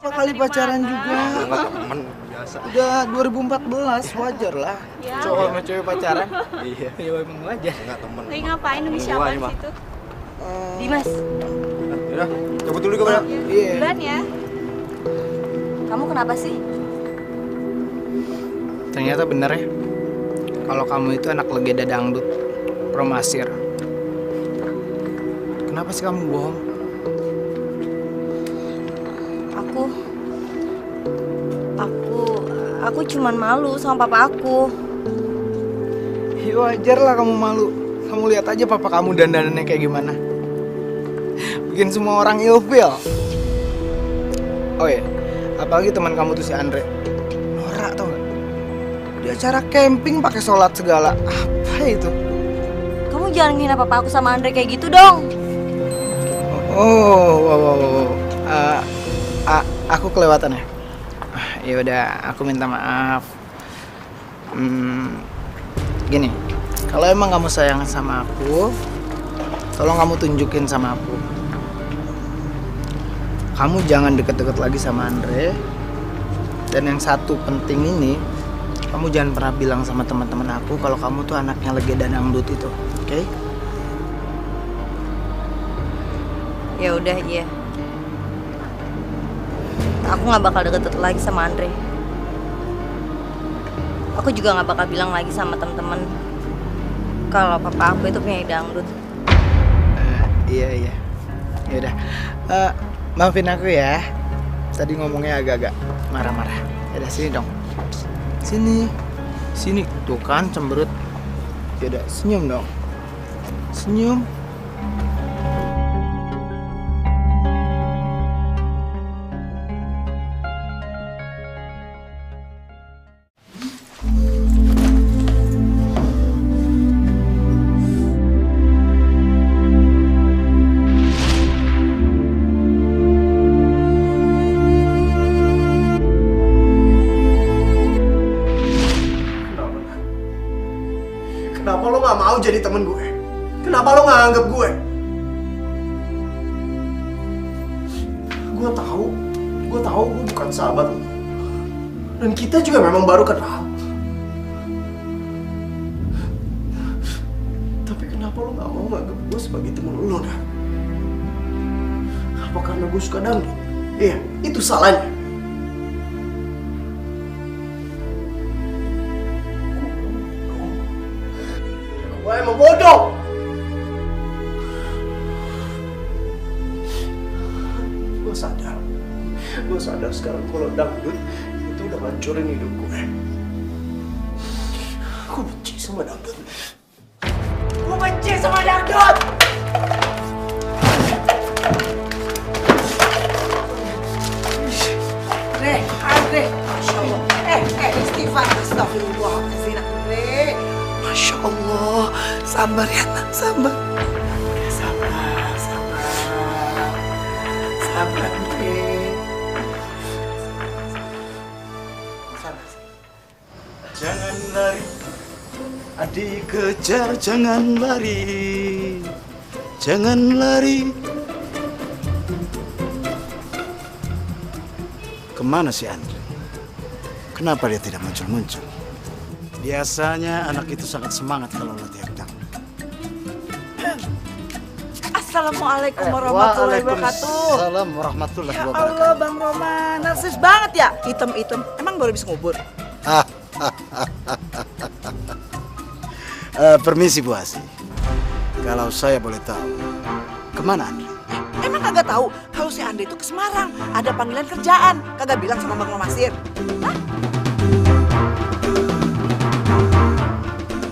Berapa kali pacaran juga? Temen biasa. Udah 2014, wajar lah. Ya. Cowok sama cewek pacaran. Iya. Ya emang wajar. Enggak temen. Lagi ngapain nunggu siapa di situ? Dimas, Udah, cabut dulu ke Iya. Duluan ya. kamu kenapa sih? Ternyata bener ya. Kalau kamu itu anak legenda dangdut, Promasir. Kenapa sih kamu bohong? Aku cuman malu sama papa aku. Ya wajar lah kamu malu. Kamu lihat aja papa kamu dandanannya kayak gimana. Bikin semua orang ilfeel. Oh ya, apalagi teman kamu tuh si Andre. Norak tau gak? Di acara camping pakai sholat segala. Apa itu? Kamu jangan ngina papa aku sama Andre kayak gitu dong. Wow. Aku kelewatan ya. Ya udah, aku minta maaf. Gini, kalau emang kamu sayang sama aku, tolong kamu tunjukin sama aku. Kamu jangan deket-deket lagi sama Andre. Dan yang satu penting ini, kamu jangan pernah bilang sama teman-teman aku kalau kamu tuh anaknya legenda dangdut itu, oke? Ya udah, iya. aku nggak bakal deket lagi sama Andre. Aku juga nggak bakal bilang lagi sama temen-temen kalau papa aku itu punya dangdut. Iya. Yaudah, maafin aku ya. Tadi ngomongnya agak-agak marah-marah. Yaudah sini dong. Sini. Tuh kan cemberut. Yaudah senyum dong. Senyum. Kenapa lo gak mau jadi temen gue? Kenapa lo gak anggap gue? Gue tahu gue bukan sahabat lo. Dan kita juga memang baru kenal. Tapi kenapa lo gak mau nganggap gue sebagai temen lo, Nah? Apa karena gue suka dangdut? Iya, itu salahnya. Gue emang bodoh. Gue sadar sekarang kalau dangdut itu udah ngancurin hidup gue. Gue benci sama dangdut. Andre, Masya Allah. Istighfar, astagfirullahaladzim, Andre. Masya Allah, sabar ya, nak, sabar. Sabar, Andre. Jangan lari, adik kejar, jangan lari. Jangan lari. Kemana si Andre? Kenapa dia tidak muncul-muncul? Biasanya anak itu sangat semangat kalau latihan dangdut. Assalamualaikum warahmatullahi wabarakatuh. Waalaikumsalam warahmatullahi Ya wabarakatuh. Allah, Bang Roman, narsis banget ya. Item, emang baru bisa ngubur? Permisi Bu Asi. Kalau saya boleh tahu, kemana Andre? Emang kagak tahu kalau si Andre itu ke Semarang, ada panggilan kerjaan. Kagak bilang sama Bang Romasir.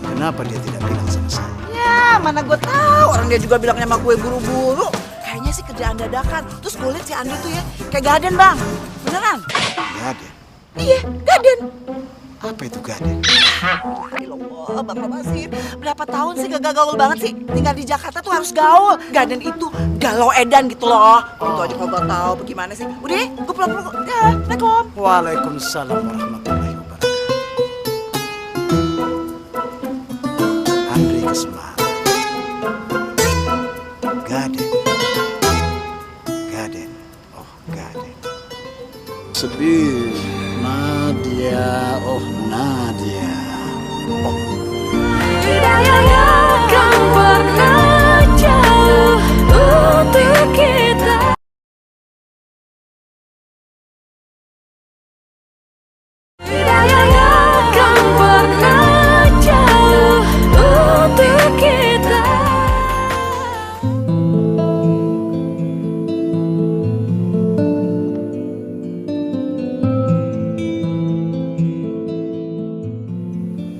Kenapa dia tidak bilang sama saya? Ya, mana gue tahu. Orang dia juga bilangnya sama gue buru-buru. Kayaknya sih kerjaan dadakan. Terus gue liat si Andre tuh ya, kayak Gaden, Bang. Beneran? Gaden. Iya, Gaden. Apa itu Gaden? Allah, Bang Romasir. Berapa tahun sih gak gaul banget sih? Tinggal di Jakarta tuh harus gaul. Gaden itu galau edan gitu loh. Itu aja kagak tahu bagaimana sih. Udah, gue pulang dulu. Ya, Assalamualaikum. Waalaikumsalam warahmatullahi wabarakatuh. Andre ke Semarang. Gaden. Oh, Gaden. Sedih. Nadia. Oh, Nadia. Oh. Tidak akan pernah jauh untuk kita. Tidak akan pernah jauh untuk kita.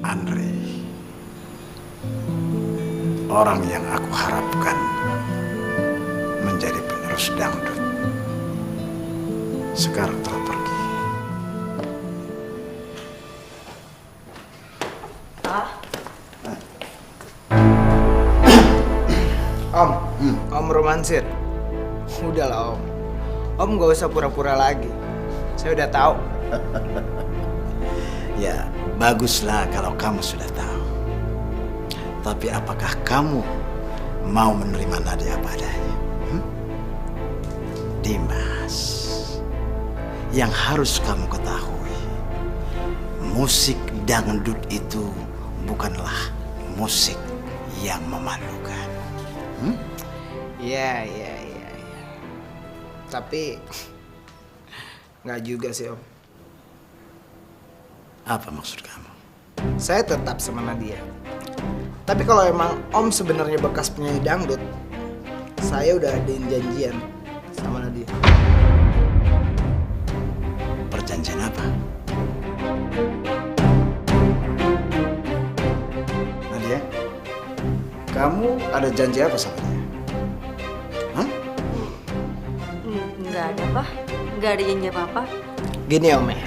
Andre, orang yang aku harapkan menjadi penerus dangdut, sekarang telah pergi. Om Romansir. Udahlah Om gak usah pura-pura lagi. Saya udah tahu. Ya, baguslah kalau kamu sudah tahu. Tapi apakah kamu mau menerima Nadia apa adanya? Dimas, yang harus kamu ketahui, musik dangdut itu bukanlah musik yang memalukan. Iya. Tapi Nggak juga sih Om. Apa maksud kamu? Saya tetap sama Nadia. Tapi kalau emang Om sebenarnya bekas penyanyi dangdut, saya udah adain janjian sama Nadia. Perjanjian apa? Nadia, kamu ada janji apa sama dia? Hah? Nggak ada, Pak. Nggak ada janji apa-apa. Gini Om ya,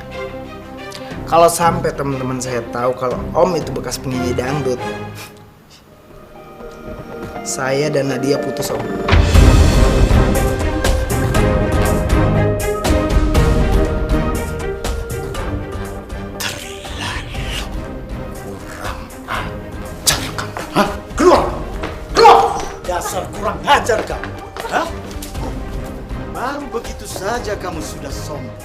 kalau sampai teman-teman saya tahu kalau Om itu bekas penyanyi dangdut, saya dan Nadia putus Om. Dasar kurang ajar kamu. Hah? Baru begitu saja kamu sudah sombong.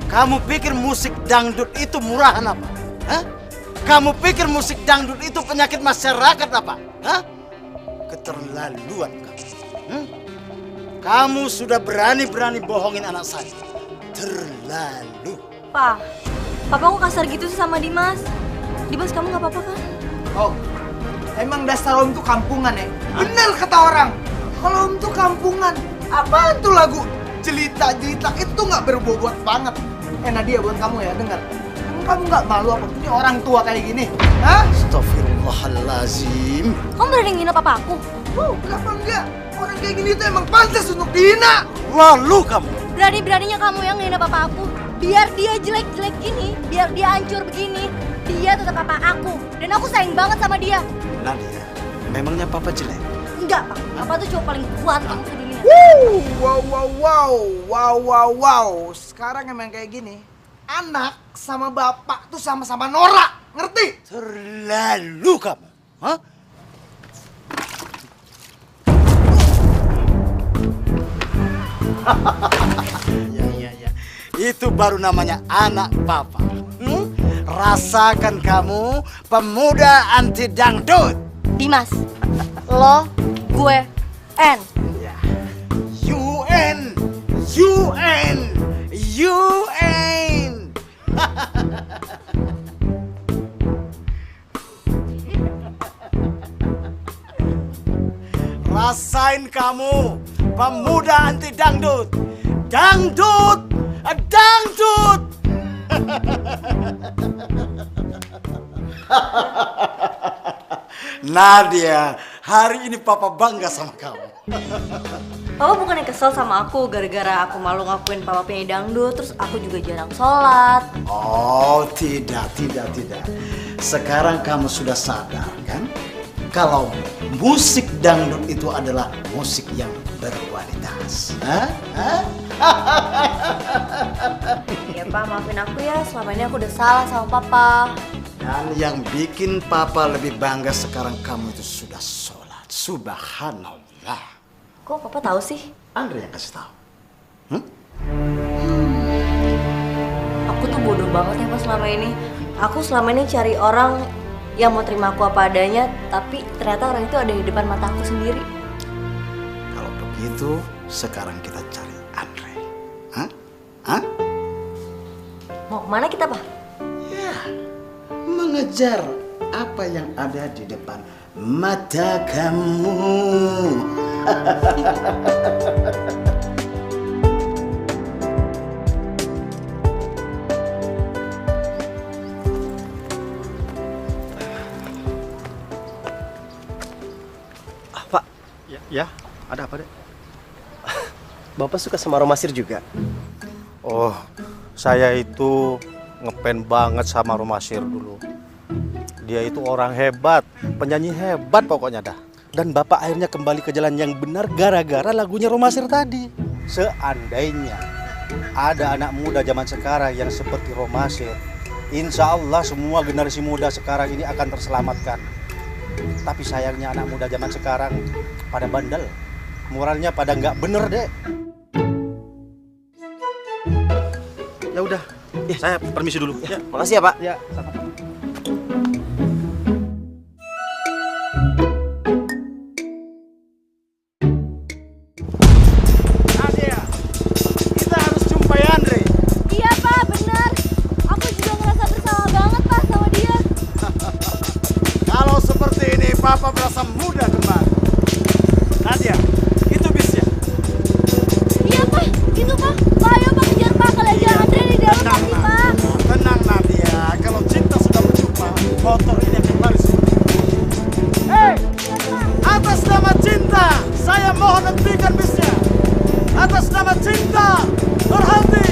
Kamu pikir musik dangdut itu murahan apa? Hah? Kamu pikir musik dangdut itu penyakit masyarakat apa? Hah? Keterlaluan kamu. Kamu sudah berani-berani bohongin anak saya. Terlalu. Pak, Papa kok kasar gitu sih sama Dimas? Dimas, kamu nggak apa-apa kan? Oh, emang dasar Om tuh kampungan ya? Bener kata orang. Kalau Om tuh kampungan, apaan tuh lagu jelita-jelita itu nggak berbobot banget. Nadia buat kamu ya, dengar. Kamu nggak malu apa punya orang tua kayak gini? Hah? Astagfirullahalazim. Kamu berani ngina papa aku? Kenapa enggak? Orang kayak gini tuh emang pantas untuk dihina. Lalu kamu? Berani-beraninya kamu yang ngina papa aku. Biar dia jelek-jelek gini, biar dia hancur begini, dia tetap papa aku. Dan aku sayang banget sama dia. Nadia, memangnya papa jelek? Enggak, Pak. Papa tuh cowok paling kuat kamu sedunia. Wow. Sekarang emang kayak gini. Anak sama bapak tuh sama-sama norak, ngerti? Terlalu kamu. Hah? Ya. Itu baru namanya anak papa. Rasakan kamu pemuda anti dangdut. Dimas, lo, gue, N. Ya. UN. Rasain kamu pemuda anti dangdut. Dangdut. Nadia, hari ini papa bangga sama kamu. Papa bukannya kesel sama aku gara-gara aku malu ngakuin papa penyanyi dangdut, terus aku juga jarang sholat. Oh, tidak. Sekarang kamu sudah sadar kan? Kalau musik dangdut itu adalah musik yang berkualitas. Ya Pak, maafin aku ya, selama ini aku udah salah sama Papa. Dan yang bikin papa lebih bangga sekarang kamu itu sudah sholat. Subhanallah. Kok Papa tahu sih? Andre yang kasih tahu. Aku tuh bodoh banget ya Pak selama ini. Aku selama ini cari orang yang mau terima aku apa adanya, tapi ternyata orang itu ada di depan mata aku sendiri. Kalau begitu, sekarang kita cari Andre. Mau kemana kita, Pak? Ya, mengejar apa yang ada di depan mata kamu. Pak, ya, ada apa deh? Bapak suka sama Romasir juga? Oh, saya itu ngepen banget sama Romasir dulu. Dia itu orang hebat, penyanyi hebat pokoknya dah. Dan Bapak akhirnya kembali ke jalan yang benar gara-gara lagunya Romasir tadi. Seandainya ada anak muda zaman sekarang yang seperti Romasir, insya Allah semua generasi muda sekarang ini akan terselamatkan. Tapi sayangnya anak muda zaman sekarang pada bandel, moralnya pada nggak bener deh. Ya udah, Saya permisi dulu. Ya, makasih ya Pak. Ya, sama-sama. Nadia, kita harus jumpai Andre. Iya Saya mohon hentikan bisnya. Atas nama cinta, berhenti.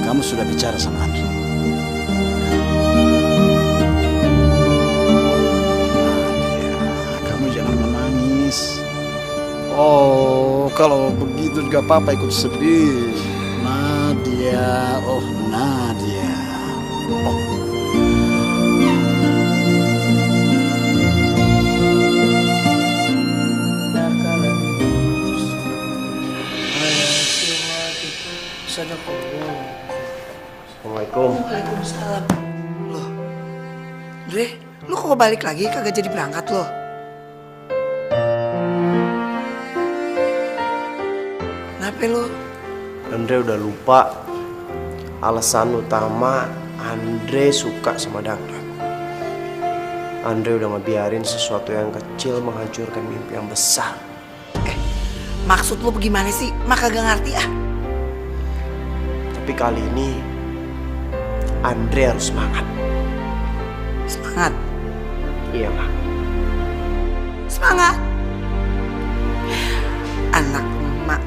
Kamu sudah bicara sama Andri? Kamu jangan menangis. Oh, kalau begitu juga Papa ikut sedih. Nadia, oh Nadia. Oh. Assalamualaikum. Waalaikumsalam. Loh, Dre, lu kok balik lagi kagak jadi berangkat loh? Kenapa lo? Andre udah lupa alasan utama Andre suka sama dangdut. Andre udah ngebiarin sesuatu yang kecil menghancurkan mimpi yang besar. Maksud lu bagaimana sih? Mak kagak ngerti ah. Tapi kali ini Andre harus semangat. Semangat? Iya, Mak. Semangat? Anak emak.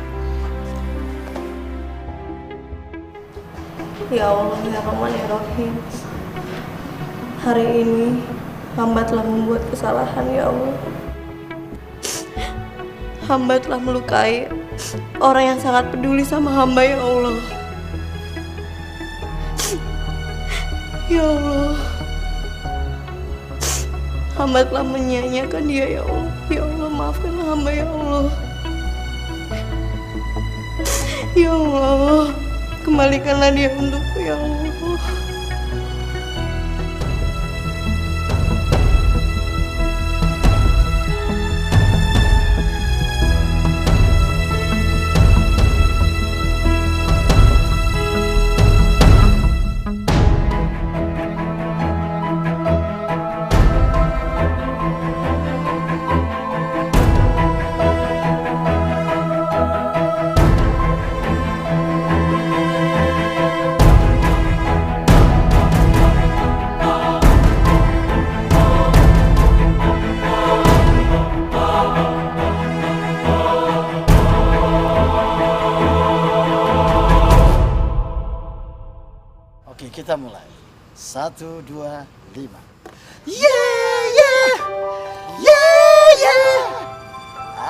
Ya Allah, ya Rahman, ya Rahim. Hari ini hamba telah membuat kesalahan, ya Allah. Hamba telah melukai orang yang sangat peduli sama hamba, ya Allah. Ya Allah, hamba telah menyia-nyiakan dia, ya Allah. Ya Allah, maafkanlah hamba, ya Allah. Ya Allah, kembalikanlah dia untukku, ya Allah. Oke, kita mulai. 1, 2, 5.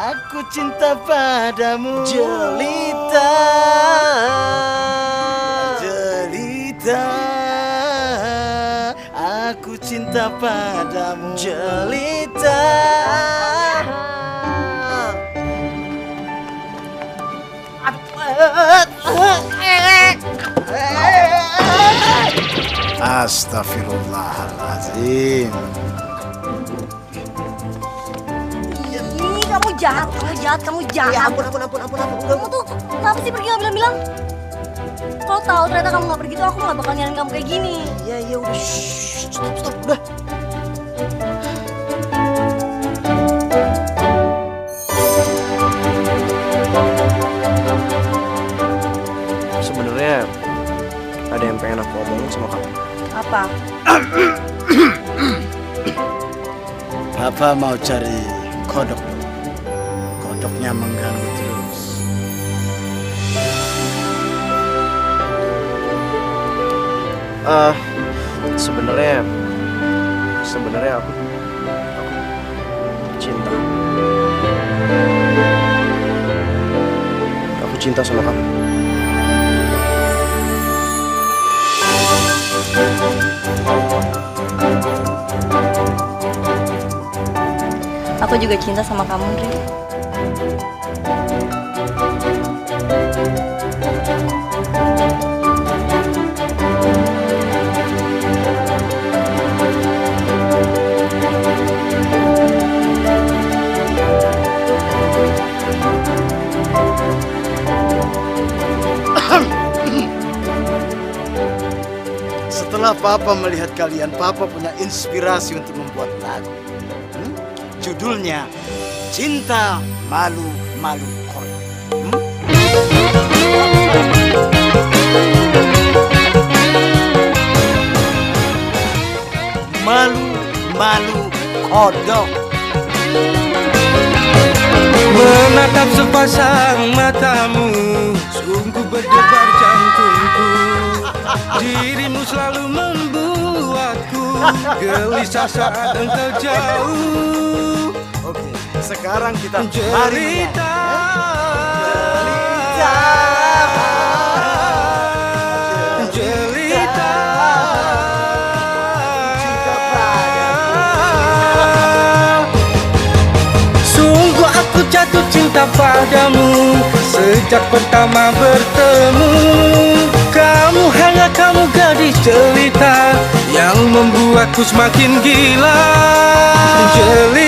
Aku cinta padamu, Jelita. Jelita. Aku cinta padamu, Jelita. Astagfirullahaladzim. Ih, kamu jahat, kamu jahat. Ya ampun. Kamu tuh kenapa sih pergi nggak bilang-bilang? Kalau tahu ternyata kamu nggak pergi tuh aku nggak bakal nyariin kamu kayak gini. Iya udah. Stop udah. Sebenarnya ada yang pengen aku omongin sama kamu. Apa? Papa mau cari kodok. Kodoknya mengganggu terus. Sebenarnya aku cinta. Aku cinta sama kamu. Aku juga cinta sama kamu, Andre. Setelah Papa melihat kalian, Papa punya inspirasi untuk membuat lagu. Judulnya Cinta Malu-Malu Kodok. Malu-malu kodok. Menatap sepasang matamu, sungguh berdebar jantungku. Dirimu selalu membuatku gelisah saat engkau jauh. Oke, sekarang kita Jelita, Jelita, sungguh aku jatuh cinta padamu sejak pertama bertemu. Kamu hangat, kamu gadis jelita yang membuatku semakin gila. Jelita,